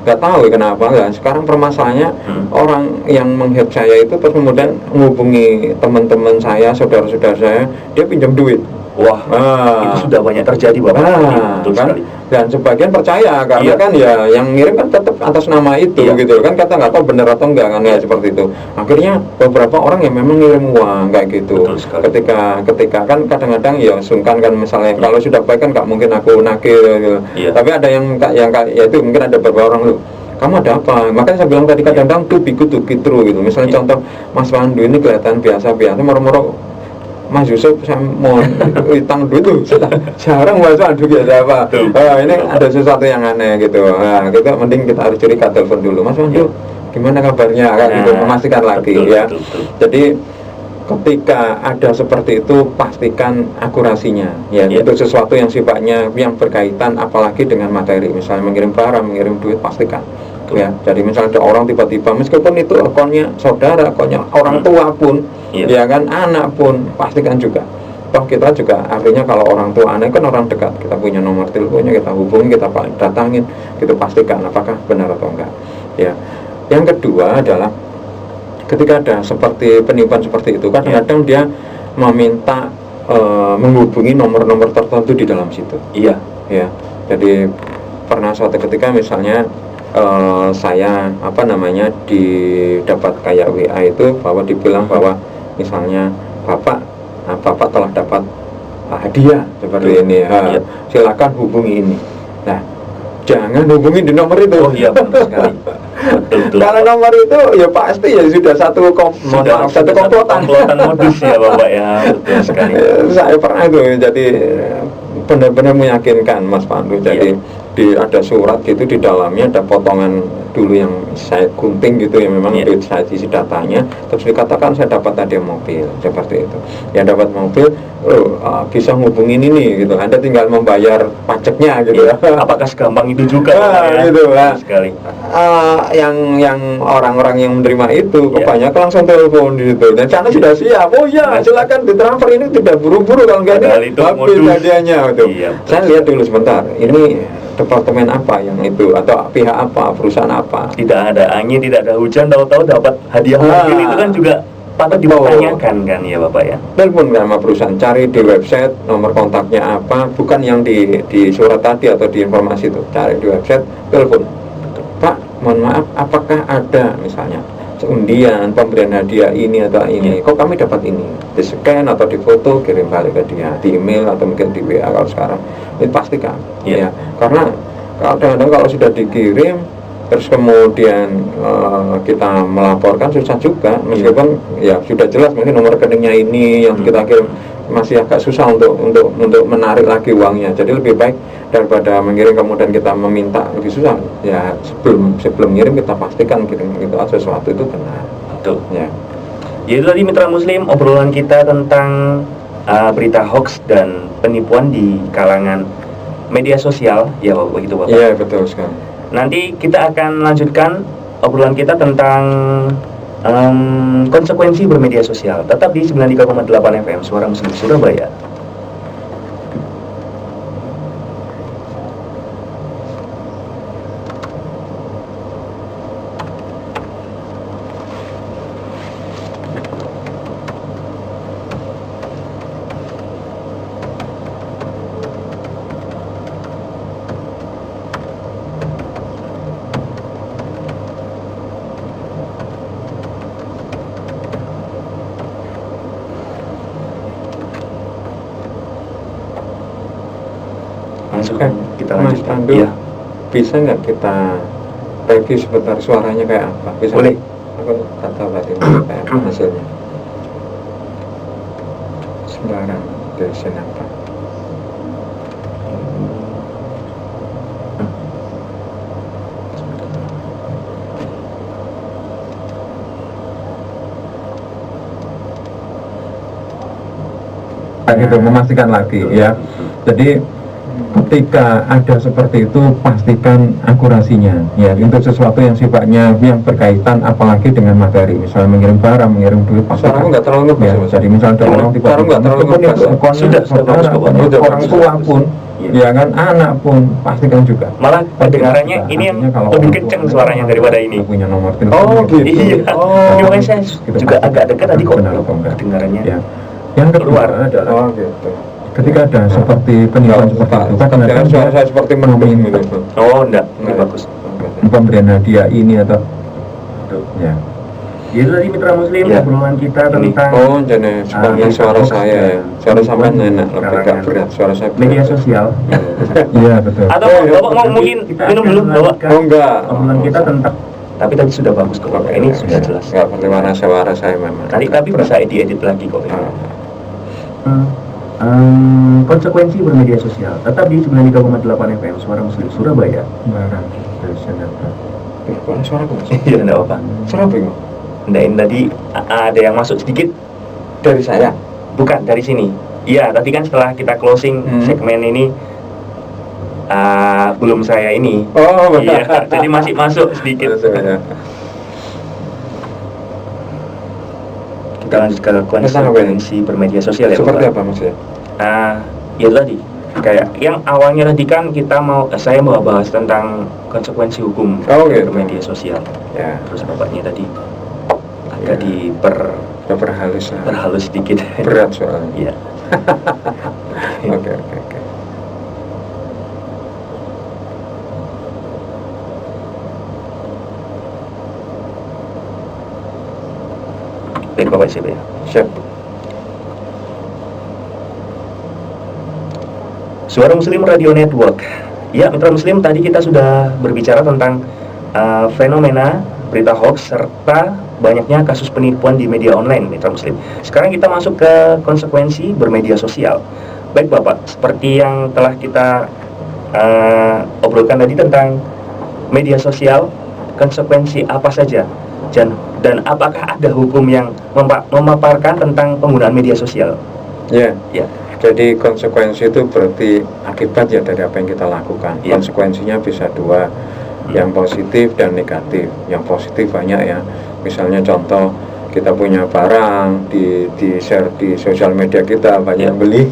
Nggak tahu kenapa. Nah, sekarang permasalahannya orang yang menghack saya itu terus kemudian menghubungi teman-teman saya, saudara-saudara saya, dia pinjam duit. Wah, itu sudah banyak terjadi Bapak. Betul kan? sekali. Dan sebagian percaya karena kan ya yang ngirim kan tetap atas nama itu gitu kan, kata nggak tahu benar atau enggak kan ya seperti itu. Akhirnya beberapa orang yang memang ngirim uang kayak gitu. Ketika kan kadang-kadang ya sungkan kan, misalnya kalau sudah baik kan nggak mungkin aku nakir gitu. Tapi ada yang ya itu mungkin ada beberapa orang, loh kamu ada apa? Makanya saya bilang tadi kadang-kadang to be good to be true gitu. Misalnya contoh Mas Pandu ini kelihatan biasa-biasa, moro-moro Mas Yusuf saya mau utang duit tuh jarang Mas Pandu biasa apa. Ini ada sesuatu yang aneh gitu. Nah, kita mending kita harus curiga, telepon dulu. Mas Pandu gimana kabarnya kan gitu, memastikan lagi ya. Jadi ketika ada seperti itu pastikan akurasinya ya. Itu sesuatu yang sifatnya yang berkaitan apalagi dengan materi, misalnya mengirim barang, mengirim duit, pastikan ya. Jadi misalnya ada orang tiba-tiba, meskipun itu akunnya saudara, akunnya orang tua pun ya kan, anak pun, pastikan juga. Toh kita juga artinya kalau orang tua, anak kan orang dekat, kita punya nomor teleponnya, kita hubungi, kita datangin, kita pastikan apakah benar atau enggak ya. Yang kedua adalah ketika ada seperti penipuan seperti itu, kadang-kadang dia meminta menghubungi nomor-nomor tertentu di dalam situ. Ya. Jadi pernah suatu ketika misalnya saya didapat kayak WA itu bahwa dibilang bahwa misalnya bapak telah dapat hadiah seperti ini. Silakan hubungi ini. Nah, jangan hubungi di nomor itu. Oh iya, benar sekali. Betul. Kalau nomor itu ya pasti ya sudah satu komplotan modus ya Bapak ya. Betul sekali. Saya pernah itu, jadi benar-benar meyakinkan Mas Pandu. Jadi ada surat gitu, di dalamnya ada potongan dulu yang saya gunting gitu ya, memang saya isi datanya, terus dikatakan saya dapat hadiah mobil seperti itu. Ya dapat mobil, bisa ngubungin ini gitu. Anda tinggal membayar pajaknya gitu. Apakah segampang itu juga? Gitu lah. Sekali. Yang orang-orang yang menerima itu kebanyakan langsung telepon gitu. Dan sana sudah siap. Oh iya, silakan ditransfer, ini tidak buru-buru, kalau enggak ini habis hadiahnya gitu. Saya lihat dulu sebentar. Ini departemen apa yang itu, atau pihak apa, perusahaan apa. Tidak ada angin, tidak ada hujan, tahu-tahu dapat hadiah mobil, itu kan juga patut dipertanyakan kan ya Bapak ya. Telepon sama perusahaan, cari di website nomor kontaknya apa, bukan yang di surat tadi atau di informasi itu, cari di website, telepon. Pak, mohon maaf, apakah ada misalnya undian pemberian hadiah ini atau ini, kok kami dapat ini, di scan atau di foto, kirim balik ke dia, di email atau mungkin di WA kalau sekarang, itu pastikan ya. Karena kadang-kadang kalau sudah dikirim terus kemudian kita melaporkan susah juga, meskipun ya sudah jelas mungkin nomor rekeningnya ini yang kita kirim, masih agak susah untuk menarik lagi uangnya. Jadi lebih baik daripada mengirim kemudian kita meminta, lebih susah ya, sebelum ngirim kita pastikan kirim itu sesuatu itu benar. Betul ya. Itu tadi Mitra Muslim, obrolan kita tentang berita hoax dan penipuan di kalangan media sosial ya begitu Bapak. Iya betul sekali. Nanti kita akan lanjutkan obrolan kita tentang konsekuensi bermedia sosial. Tetap di 93,8 FM Suara Muslim Surabaya. Langsung kita lanjutkan. Iya. Bisa nggak kita review sebentar suaranya kayak apa? Bisa. Boleh. Aku kata bagaimana kayak apa hasilnya. Sembarang dari sini apa? Gitu, memastikan lagi ya. Jadi ketika ada seperti itu pastikan akurasinya ya, untuk sesuatu yang sifatnya yang berkaitan apalagi dengan materi, misalnya mengirim barang, mengirim duit, pastikan Suaraku nggak terlalu ngebas ya, jadi misalnya ada orang Suara nggak terlalu ngebas. sudah bagus kok, Pak. orang tua pun ya kan, anak pun pastikan juga. Malah pendengarannya Juga. ini yang Artinya kalau lebih orang kenceng tua suaranya daripada ini. punya nomor telepon Oh gitu. Iya. Oh. Makanya saya Gitu, juga Pak. agak dekat tadi kok Benar atau enggak? kedengarannya. Ya. Yang kedua Keluar. adalah Oh gitu. ketika ada seperti penipuan seperti itu, kadang-kadang suara saya seperti mendung meminta gitu. Oh enggak, ini bagus. pemberian hadiah ini atau ya. Itu tadi mitra muslim Ya. obrolan kita Ini. tentang Oh, jadi sebenarnya suara saya ya. Suara sampai enak, lebih gak berat. Suara saya berat. media sosial. Iya, betul. Atau Bapak mau mungkin Kita minum akan dulu, Bapak? melanjutkan Oh, enggak. obrolan kita tentang Tapi tadi sudah bagus kok, Bapak. Ini sudah jelas. Enggak bagaimana suara saya memang. Tadi tapi bisa edit lagi kok. Ah. konsekuensi bermedia sosial. Tetap di 93,8 FM Suara Muslim Surabaya. Barang dari sana. Kok suara kok? Iya, enggak apa. Suara apa itu? Enggak, ini tadi ada yang masuk sedikit Dari saya. bukan dari sini. Iya, tadi kan setelah kita closing segmen ini belum saya ini. Oh, Iya, jadi masih masuk sedikit. Kita lanjut ke konsekuensi bermedia sosial ya. Seperti Bapak. apa maksudnya? Ya tadi kayak yang awalnya tadi kan saya mau bahas tentang konsekuensi hukum Oh, gitu. bermedia sosial. Ya, Terus bapaknya tadi agak Ya. Perhalus lah. diperhalus sedikit. Berat soalnya. Iya. Oke. Baik Bapak siapa ya? Siap. Suara Muslim Radio Network. Ya, mitra Muslim, tadi kita sudah berbicara tentang fenomena berita hoax serta banyaknya kasus penipuan di media online, mitra Muslim. Sekarang kita masuk ke konsekuensi bermedia sosial. Baik Bapak, seperti yang telah kita obrolkan tadi tentang media sosial, konsekuensi apa saja dan apakah ada hukum yang memaparkan tentang penggunaan media sosial? Ya. Ya. Jadi konsekuensi itu berarti akibat ya dari apa yang kita lakukan. Ya. Konsekuensinya bisa dua, yang positif dan negatif. Yang positif banyak ya. Misalnya contoh, kita punya barang di share di sosial media kita, banyak yang beli.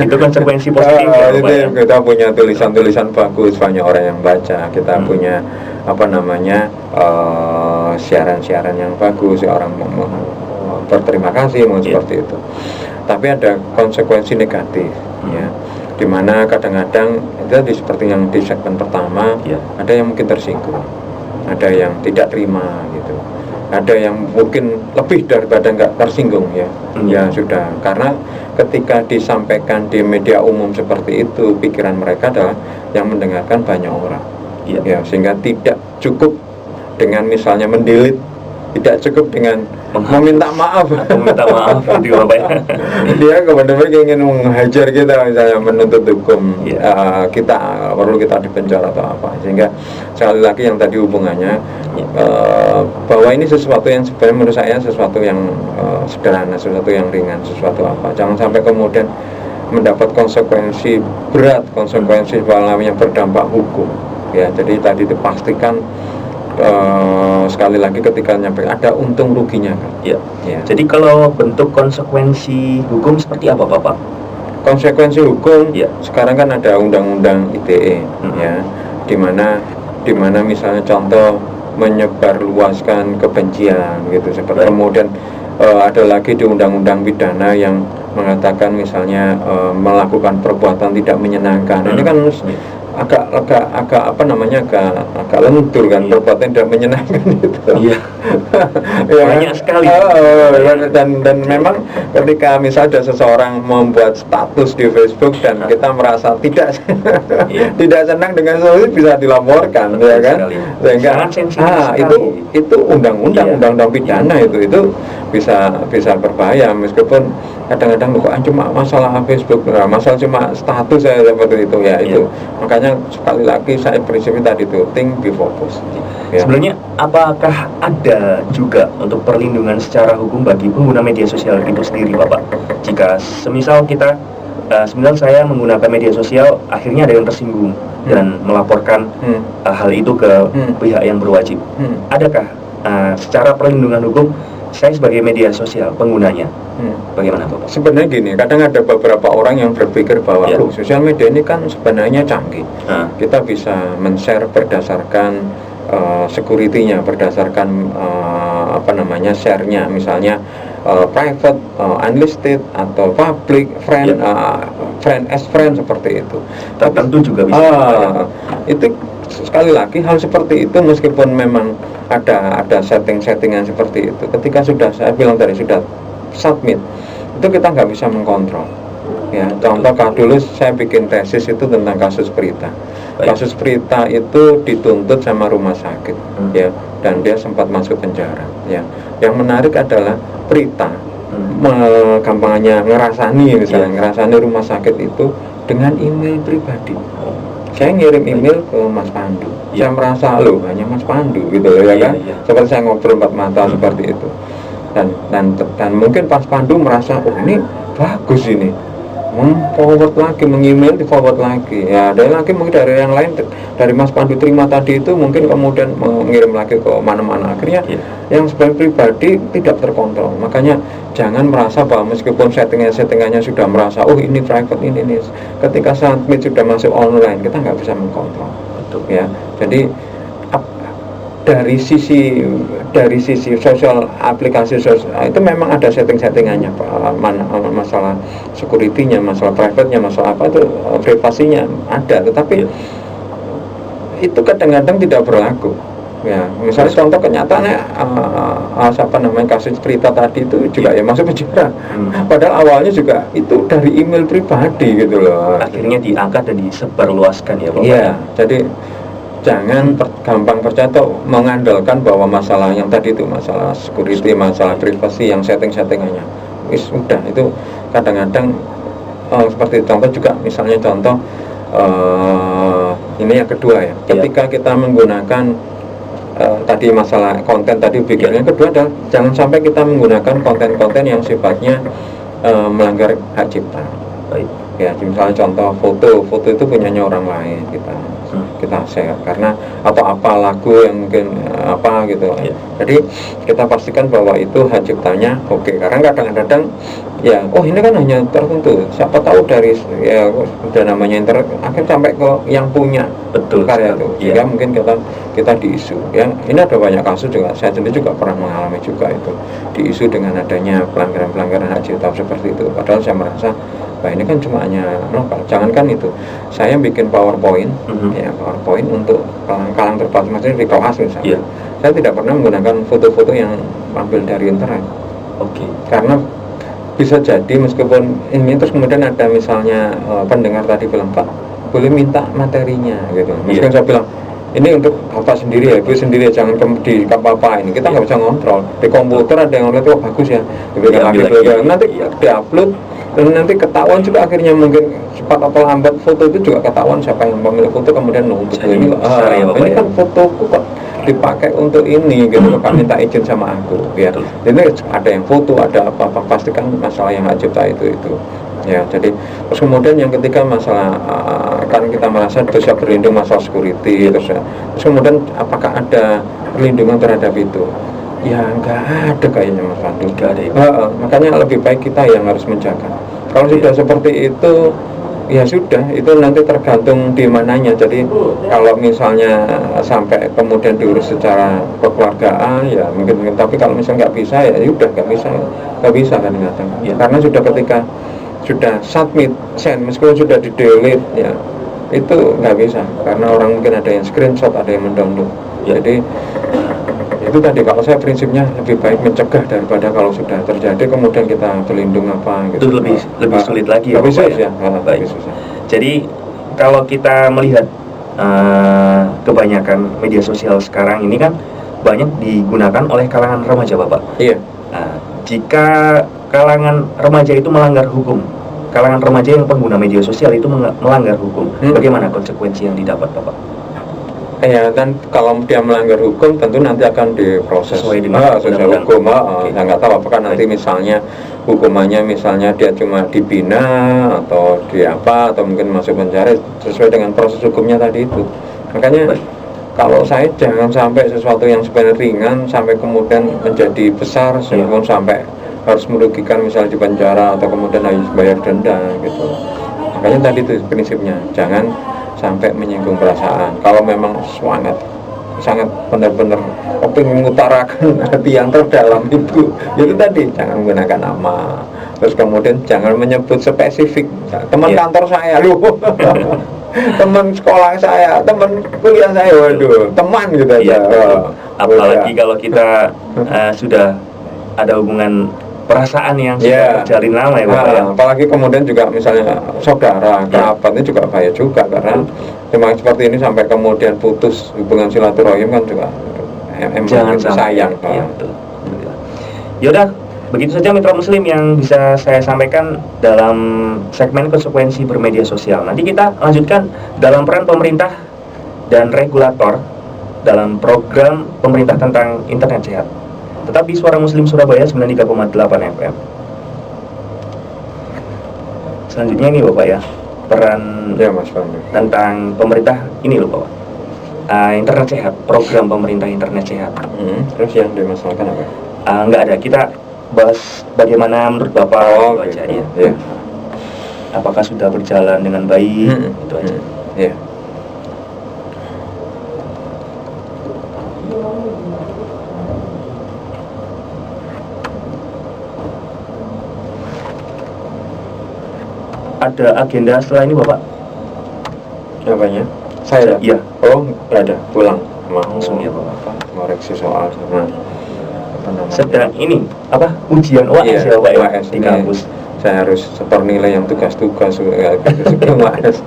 Itu konsekuensi positif ya, Itu Bapak, ya? kita punya tulisan-tulisan bagus, banyak orang yang baca. Kita punya siaran-siaran yang bagus, orang berterima kasih seperti itu. Tapi ada konsekuensi negatif ya, dimana kadang-kadang itu tadi seperti yang di segmen pertama, ada yang mungkin tersinggung, ada yang tidak terima gitu, ada yang mungkin lebih daripada nggak tersinggung ya. Ya sudah, karena ketika disampaikan di media umum seperti itu, pikiran mereka adalah yang mendengarkan banyak orang ya, sehingga tidak cukup dengan misalnya mendelete, tidak cukup dengan meminta maaf gitu Bapak ya. dia kemudian ingin menghajar kita, misalnya menuntut hukum kita perlu kita dipenjara atau apa, sehingga sekali lagi yang tadi hubungannya bahwa ini sesuatu yang sebenarnya menurut saya sesuatu yang sederhana, sesuatu yang ringan, sesuatu apa, jangan sampai kemudian mendapat konsekuensi berat, konsekuensi yang berdampak hukum ya. Jadi tadi dipastikan sekali lagi ketika nyampe ada untung ruginya kan. Ya. Jadi kalau bentuk konsekuensi hukum seperti apa Bapak? Konsekuensi hukum sekarang kan ada undang-undang ITE ya, dimana misalnya contoh menyebarluaskan kebencian gitu seperti. Kemudian ada lagi di undang-undang pidana yang mengatakan misalnya melakukan perbuatan tidak menyenangkan. Ini kan agak lentur kan, perbuatan tidak menyenangkan itu. Iya. Banyak sekali. Dan memang ketika misalnya ada seseorang membuat status di Facebook dan kita merasa tidak senang dengan sesuatu, bisa dilaporkan ya kan. Sehingga itu undang-undang pidana itu bisa berbahaya, meskipun kadang-kadang kok cuma masalah Facebook, masalah cuma status saya seperti itu ya. Itu makanya sekali lagi saya prinsipnya tadi itu think before post ya. Sebenarnya apakah ada juga untuk perlindungan secara hukum bagi pengguna media sosial itu sendiri Bapak? Jika semisal kita sebenarnya saya menggunakan media sosial, akhirnya ada yang tersinggung dan melaporkan hal itu ke pihak yang berwajib. Adakah secara perlindungan hukum saya sebagai media sosial penggunanya, bagaimana Bapak? Sebenarnya gini, kadang ada beberapa orang yang berpikir bahwa sosial media ini kan sebenarnya canggih. Kita bisa men-share berdasarkan security-nya, berdasarkan share-nya, misalnya private, unlisted atau public, friend, friend as friend, seperti itu. Tapi tentu juga bisa. Itu sekali lagi hal seperti itu, meskipun memang ada setting-settingan seperti itu, ketika sudah, saya bilang tadi, sudah submit, itu kita nggak bisa mengkontrol. Ya, contoh dulu saya bikin tesis itu tentang kasus Prita. Kasus Prita itu dituntut sama rumah sakit, ya, dan dia sempat masuk penjara. Ya, yang menarik adalah Prita, gampangnya ngerasani, misalnya ngerasani rumah sakit itu dengan email pribadi. Saya ngirim email ke Mas Pandu. Saya merasa hanya Mas Pandu gitu ya kan. Seperti saya ngobrol empat mata seperti itu. Dan mungkin Mas Pandu merasa, oh ini bagus ini, forward lagi, meng-email di forward lagi. Ya, ada lagi mungkin dari yang lain, dari Mas Pandu terima tadi itu mungkin kemudian mengirim lagi ke mana-mana. Akhirnya yang sebagai pribadi tidak terkontrol. Makanya jangan merasa bahwa meskipun settingannya sudah merasa, oh ini private, ini. Ketika submit sudah masuk online, kita nggak bisa mengkontrol. Betul. Ya, jadi dari sisi sosial, aplikasi sosial itu memang ada settingannya, masalah security-nya, masalah private-nya, masalah apa itu, privasinya ada, tetapi itu kadang-kadang tidak berlaku. Ya, misalnya contoh kenyataannya kasus Prita tadi itu juga ya masuk penjara. Padahal awalnya juga itu dari email pribadi gitu loh. Akhirnya diangkat dan disebarluaskan ya Bapak. Iya, jadi jangan gampang percaya atau mengandalkan bahwa masalah yang tadi itu, masalah security, masalah privasi yang settingannya udah itu kadang-kadang seperti contoh juga, misalnya contoh ini yang kedua ya, ketika kita menggunakan tadi masalah konten tadi bikin, yang kedua adalah jangan sampai kita menggunakan konten-konten yang sifatnya melanggar hak cipta. Baik. Ya, misalnya contoh foto itu punyanya orang lain, kita share karena apa lagu yang mungkin apa gitu. Jadi kita pastikan bahwa itu hak ciptanya oke. Karena kadang-kadang ya, oh ini kan hanya tertentu, siapa tahu dari ya udah namanya internet akhirnya sampai ke yang punya karya itu. Sehingga mungkin kita diisu. Ya, ini ada banyak kasus juga, saya sendiri juga pernah mengalami juga itu, diisu dengan adanya pelanggaran hak cipta seperti itu. Padahal saya merasa ini kan cuma hanya lokal. Jangankan itu, saya bikin PowerPoint, ya PowerPoint untuk kalang terbatas, maksudnya di kelas misalnya. Saya tidak pernah menggunakan foto-foto yang ambil dari internet. Karena bisa jadi meskipun ini terus kemudian ada misalnya pendengar tadi bilang, Pak boleh minta materinya gitu. Meskipun saya bilang ini untuk Bapak sendiri ya, Ibu sendiri, jangan di apa-apa ini, kita nggak bisa ngontrol. Di komputer ada yang lihat, oh bagus ya, nanti diupload. Dan nanti ketahuan juga akhirnya, mungkin cepat atau lambat foto itu juga ketahuan siapa yang pemilik foto, kemudian nuntut ini kan fotoku kok dipakai untuk ini gitu, Pak minta izin sama aku ya. Ini ada yang foto, ada apa-apa, pastikan masalah yang hak cipta itu ya. Jadi terus kemudian yang ketiga masalah kan kita merasa bisa berlindung masalah security, terus kemudian apakah ada perlindungan terhadap itu? Ya nggak ada kayaknya Mas Pandu. Makanya lebih baik kita yang harus menjaga. Kalau sudah seperti itu, ya sudah, itu nanti tergantung di mananya. Jadi kalau misalnya sampai kemudian diurus secara kekeluargaan, ya mungkin. Tapi kalau misalnya nggak bisa, ya udah nggak bisa kan kadang. Karena sudah ketika sudah submit, send, meskipun sudah di delete, ya itu nggak bisa. Karena orang mungkin ada yang screenshot, ada yang mendownload. Jadi itu tadi, kalau saya prinsipnya lebih baik mencegah daripada kalau sudah terjadi kemudian kita berlindung apa gitu. Itu lebih sulit lagi ya. Lebih sulit ya. Baik. Jadi kalau kita melihat kebanyakan media sosial sekarang ini kan banyak digunakan oleh kalangan remaja, Bapak. Iya. Jika kalangan remaja itu melanggar hukum, kalangan remaja yang pengguna media sosial itu melanggar hukum, bagaimana konsekuensi yang didapat, Bapak? Ya, dan kalau dia melanggar hukum tentu nanti akan diproses sesuai dengan hukum. Saya nggak tahu apakah nanti misalnya hukumannya misalnya dia cuma dibina atau di apa, atau mungkin masuk penjara sesuai dengan proses hukumnya tadi itu. Makanya kalau saya jangan sampai sesuatu yang sebenarnya ringan sampai kemudian menjadi besar, sehingga sampai harus merugikan misalnya di penjara atau kemudian harus bayar denda gitu. Makanya tadi itu prinsipnya, jangan sampai menyinggung perasaan. Kalau memang sangat benar-benar ingin mengutarakan hati yang terdalam itu tadi, jangan menggunakan nama. Terus kemudian jangan menyebut spesifik teman kantor saya loh. Teman sekolah saya, teman kuliah saya, waduh, teman gitu aja. Apalagi kalau kita sudah ada hubungan perasaan yang sudah terjalin lama ya Bapak ya. Apalagi kemudian juga misalnya saudara, kerabat ini juga bahaya juga, karena memang seperti ini sampai kemudian putus hubungan silaturahim kan juga jangan sayang. Iya, betul. Yaudah, begitu saja mitra muslim yang bisa saya sampaikan dalam segmen konsekuensi bermedia sosial. Nanti kita lanjutkan dalam peran pemerintah dan regulator dalam program pemerintah tentang internet sehat. Tetap di Suara Muslim Surabaya 93,8 FM. Selanjutnya ini Bapak ya, peran Mas Pandu tentang pemerintah ini loh Bapak. Internet sehat, program pemerintah internet sehat. Terus yang dimasalahkan apa? Nggak ada, kita bahas bagaimana menurut Bapak itu aja ya. Apakah sudah berjalan dengan baik, itu aja. Ada agenda setelah ini Bapak? Apanya? Saya? Iya. Oh, nggak ada, pulang. Langsung ya Bapak. Ngoreksi soal sama sedang ini apa ujian UAS ya Bapak ya, di kampus. Saya harus setor nilai yang tugas-tugas sebelum UAS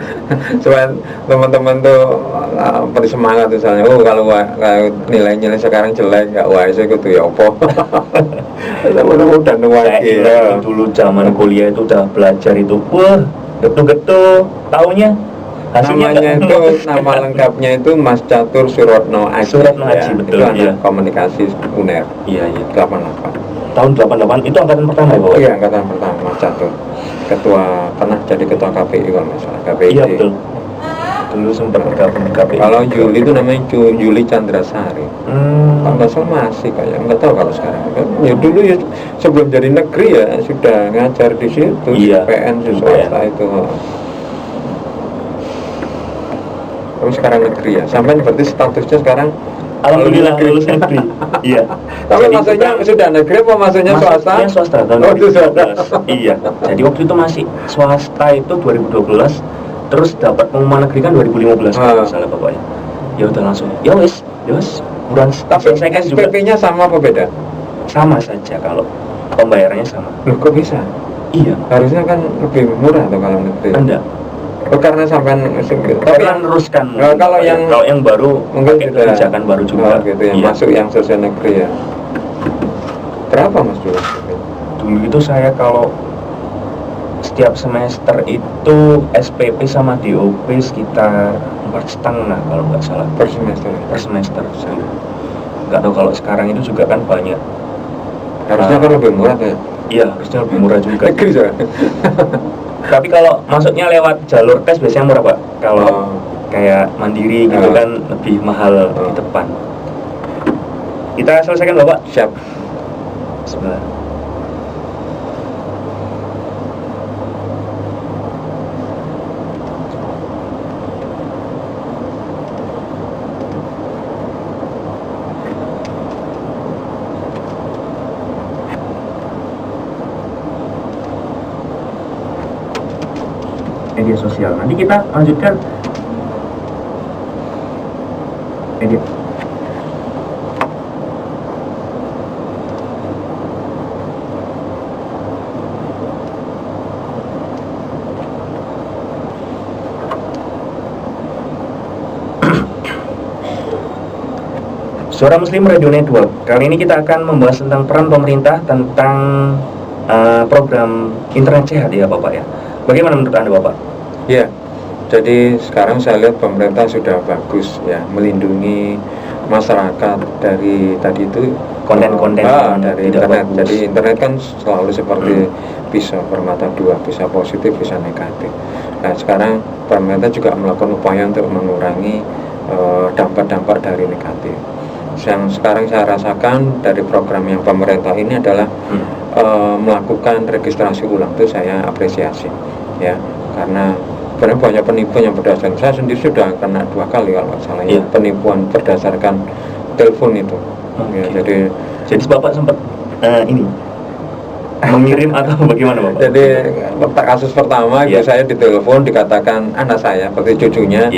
supaya teman-teman tuh bersemangat misalnya. Kalau nilai-nilai sekarang jelek nggak UAS itu tuh ya opo. Saya dulu zaman kuliah itu udah belajar itu, wah getu-getu taunya namanya itu nama lengkapnya itu Mas Catur Suratno Aji. Suratno Aji, betul. Itu anak komunikasi UNER. Iya. 88. Tahun 88 itu angkatan pertama ya Bapak? Iya, angkatan pertama Mas Catur. Pernah jadi ketua KPI kalau nggak salah. KPI. Iya betul. Dulu sempat bergabung di KPI. Kalau Juli itu namanya Juli Chandrasari. Kalau nggak salah masih kayak, nggak tahu kalau sekarang. Ya dulu ya sebelum jadi negeri ya sudah ngajar di situ. Iya. PN di swasta itu. Tapi sekarang negeri ya, sampai berarti statusnya sekarang alhamdulillah lulus negeri. Iya. Tapi maksudnya sudah negeri apa maksudnya swasta? Iya swasta tahun 2012. Iya. Jadi waktu itu masih swasta itu 2012, terus dapat pengumuman negeri kan 2015 kalau misalnya Bapak ya. Ya udah langsung. Ya wes, bulan. Tapi SPP-nya sama apa beda? Sama saja kalau pembayarannya sama. Loh kok bisa? Iya. Harusnya kan lebih murah tuh kalau negeri. Enggak. Karena sampai tapi yang meneruskan kalau yang baru mungkin kebijakan baru juga gitu yang masuk yang sesuai negeri ya. Berapa Mas dulu? Dulu itu saya kalau setiap semester itu SPP sama DOP sekitar 4,5 kalau nggak salah per semester. Nggak tahu kalau sekarang itu juga kan banyak. Harusnya kan lebih murah ya. Iya, harusnya lebih murah juga. Negeri ya. Tapi kalau masuknya lewat jalur tes biasanya murah Pak. Kalau kayak mandiri gitu kan lebih mahal di depan. Kita selesaikan Bapak. Siap. Sebentar. Media sosial. Nanti kita lanjutkan edit. Suara Muslim Radio Network. Kali ini kita akan membahas tentang peran pemerintah tentang program internet sehat ya Bapak ya. Bagaimana menurut Anda Bapak? Ya, jadi sekarang saya lihat pemerintah sudah bagus ya melindungi masyarakat dari tadi itu Konten-konten dari tidak internet. bagus. Jadi internet kan selalu seperti pisau bermata dua, bisa positif, bisa negatif. Nah sekarang pemerintah juga melakukan upaya untuk mengurangi dampak-dampak dari negatif. Yang sekarang saya rasakan dari program yang pemerintah ini adalah melakukan registrasi ulang, itu saya apresiasi ya, karena sebenarnya banyak penipuan yang berdasarkan, saya sendiri sudah kena 2 kali kalau nggak salah ya, penipuan berdasarkan telepon itu. Ya, Jadi Bapak sempat ini mengirim atau bagaimana Bapak? Jadi kasus pertama itu saya ditelepon dikatakan anak saya seperti cucunya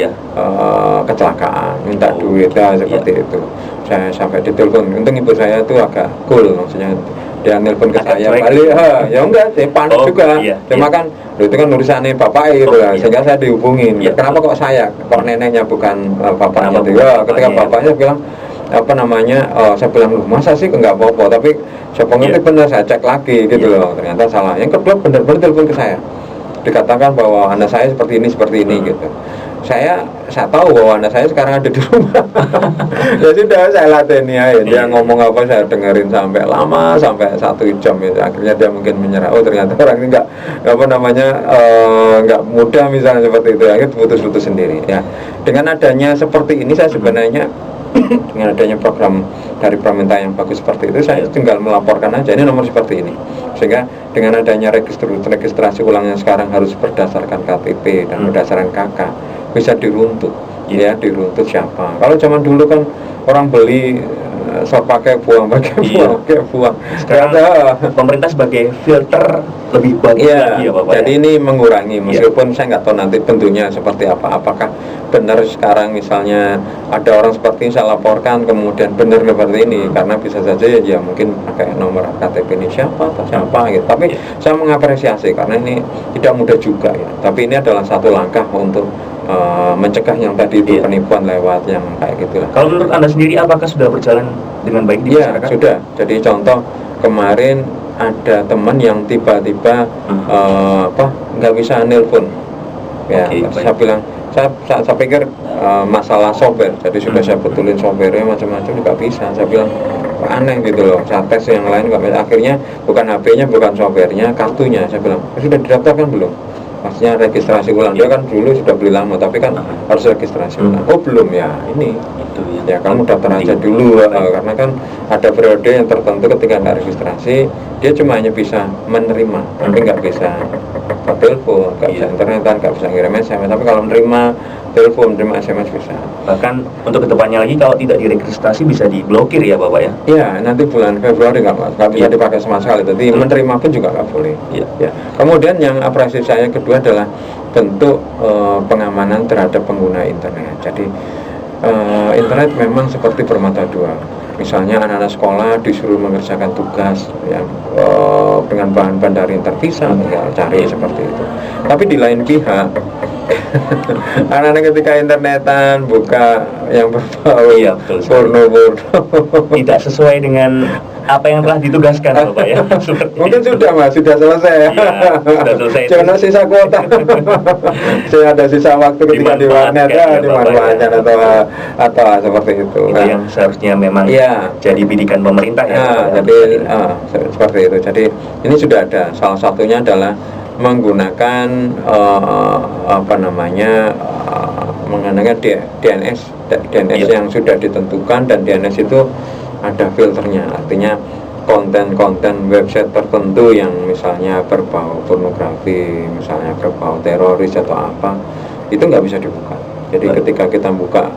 kecelakaan, minta duit seperti itu. Saya sampai ditelepon, untung ibu saya itu agak cool, maksudnya dia nelpon ke saya balik, ya enggak, saya panik juga. Cuma kan itu kan urusannya bapak gitu lah, sehingga saya dihubungin. Kenapa kok saya, kok neneknya bukan bapaknya? Ketika bapaknya bilang apa namanya, saya bilang loh masa sih enggak apa-apa, tapi saya pengerti benar, saya cek lagi gitu loh, ternyata salah. Yang kedua benar-benar telepon ke saya, dikatakan bahwa anak saya seperti ini gitu. Saya tahu bahwa anak saya sekarang ada di rumah. Ya sudah, saya latih ya, dia ngomong apa saya dengerin sampai lama, sampai 1 jam itu. Akhirnya dia mungkin menyerah, oh ternyata orang ini nggak mudah misalnya seperti itu, akhirnya putus-putus sendiri ya. Dengan adanya seperti ini saya sebenarnya dengan adanya program dari pemerintah yang bagus seperti itu, saya tinggal melaporkan aja ini nomor seperti ini, sehingga dengan adanya registrasi ulang yang sekarang harus berdasarkan KTP dan berdasarkan KK, bisa diruntut ya, diruntut siapa. Kalau zaman dulu kan orang beli pakai buang. Sekarang pemerintah sebagai filter lebih bagus lagi ya Bapak. Jadi ini mengurangi, meskipun saya nggak tahu nanti bentuknya seperti apa. Apakah benar sekarang misalnya ada orang seperti ini saya laporkan kemudian benar seperti ini, karena bisa saja ya mungkin pakai nomor KTP ini siapa atau siapa gitu. Tapi saya mengapresiasi karena ini tidak mudah juga ya. Tapi ini adalah satu langkah untuk mencegah yang tadi itu penipuan lewat yang kayak gitulah. Kalau menurut Anda sendiri apakah sudah berjalan dengan baik di masyarakat? Sudah. Jadi contoh kemarin ada teman yang tiba-tiba nggak bisa nelpon. Ya, saya bilang saya pikir masalah software. Jadi sudah saya betulin softwarenya macam-macam nggak bisa. Saya bilang aneh gitu loh. Saya tes yang lain nggak bisa. Akhirnya bukan HP-nya, bukan softwarenya, kartunya. Saya bilang sudah didaftarkan belum? Maksudnya registrasi ulang, dia kan dulu sudah beli lama tapi kan harus registrasi ulang. Oh belum ya, ini itu ya kamu daftar aja dulu karena kan ada periode yang tertentu ketika nggak registrasi dia cuma hanya bisa menerima tapi nggak bisa telepon, nggak bisa internetan, nggak bisa ngirim SMS. Tapi kalau menerima telepon, menerima SMS bisa. Bahkan untuk kedepannya lagi kalau tidak diregistrasi bisa diblokir ya Bapak ya? Iya, nanti bulan Februari nggak bisa dipakai sama sekali. Jadi menerima pun juga nggak boleh. Ya. Kemudian yang apresiasi saya kedua adalah bentuk pengamanan terhadap pengguna internet. Jadi internet memang seperti bermata dua. Misalnya anak-anak sekolah disuruh mengerjakan tugas ya, dengan bahan-bahan dari terpisah, tinggal cari seperti itu. Tapi di lain pihak anak-anak ketika internetan buka yang berbau porno tidak sesuai dengan apa yang telah ditugaskan Bapak ya. Mungkin sudah Mas, sudah selesai. Sudah selesai. Jangan sisa kuota. Saya ada sisa waktu ketika di warnet dimanfaatkan atau seperti itu. Itu yang seharusnya memang jadi bidikan pemerintah ya. Jadi seperti itu. Jadi ini sudah ada. Salah satunya adalah menggunakan menggunakan DNS yang sudah ditentukan, dan DNS itu ada filternya, artinya konten-konten website tertentu yang misalnya berbau pornografi, misalnya berbau teroris atau apa, itu nggak bisa dibuka. Jadi ketika kita buka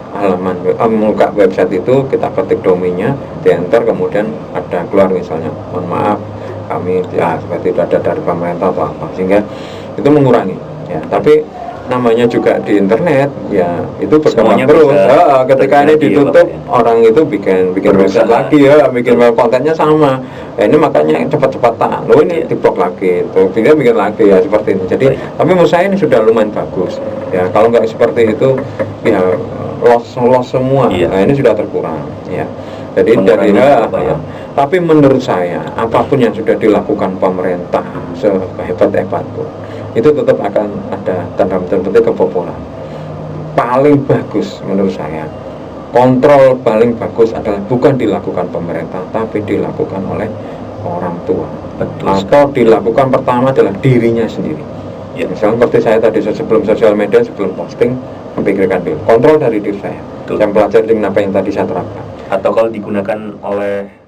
buka website itu, kita ketik domainnya, di enter, kemudian ada keluar misalnya mohon maaf kami seperti itu ada dari pemerintah atau apa, sehingga itu mengurangi ya. Tapi namanya juga di internet ya, itu berkembang terus. Ketika ini ditutup, orang itu bikin website lagi ya, bikin kontennya sama. Ini makanya cepat-cepatan. Ini diblok lagi, itu bikin lagi ya, seperti itu. Jadi tapi menurut saya ini sudah lumayan bagus ya. Kalau nggak seperti itu ya loss semua. Nah ini sudah terkurang ya. Jadi dari tapi menurut saya apapun yang sudah dilakukan pemerintah sehebat-hebat pun, itu tetap akan ada tanda petik kebobolan. Paling bagus menurut saya kontrol paling bagus adalah bukan dilakukan pemerintah, tapi dilakukan oleh orang tua. Betul. Atau dilakukan pertama adalah dirinya sendiri. Ya. Misalnya seperti saya tadi sebelum sosial media, sebelum posting, memikirkan dulu. Kontrol dari diri saya. Betul. Saya pelajari dengan apa yang tadi saya terapkan. Atau kalau digunakan oleh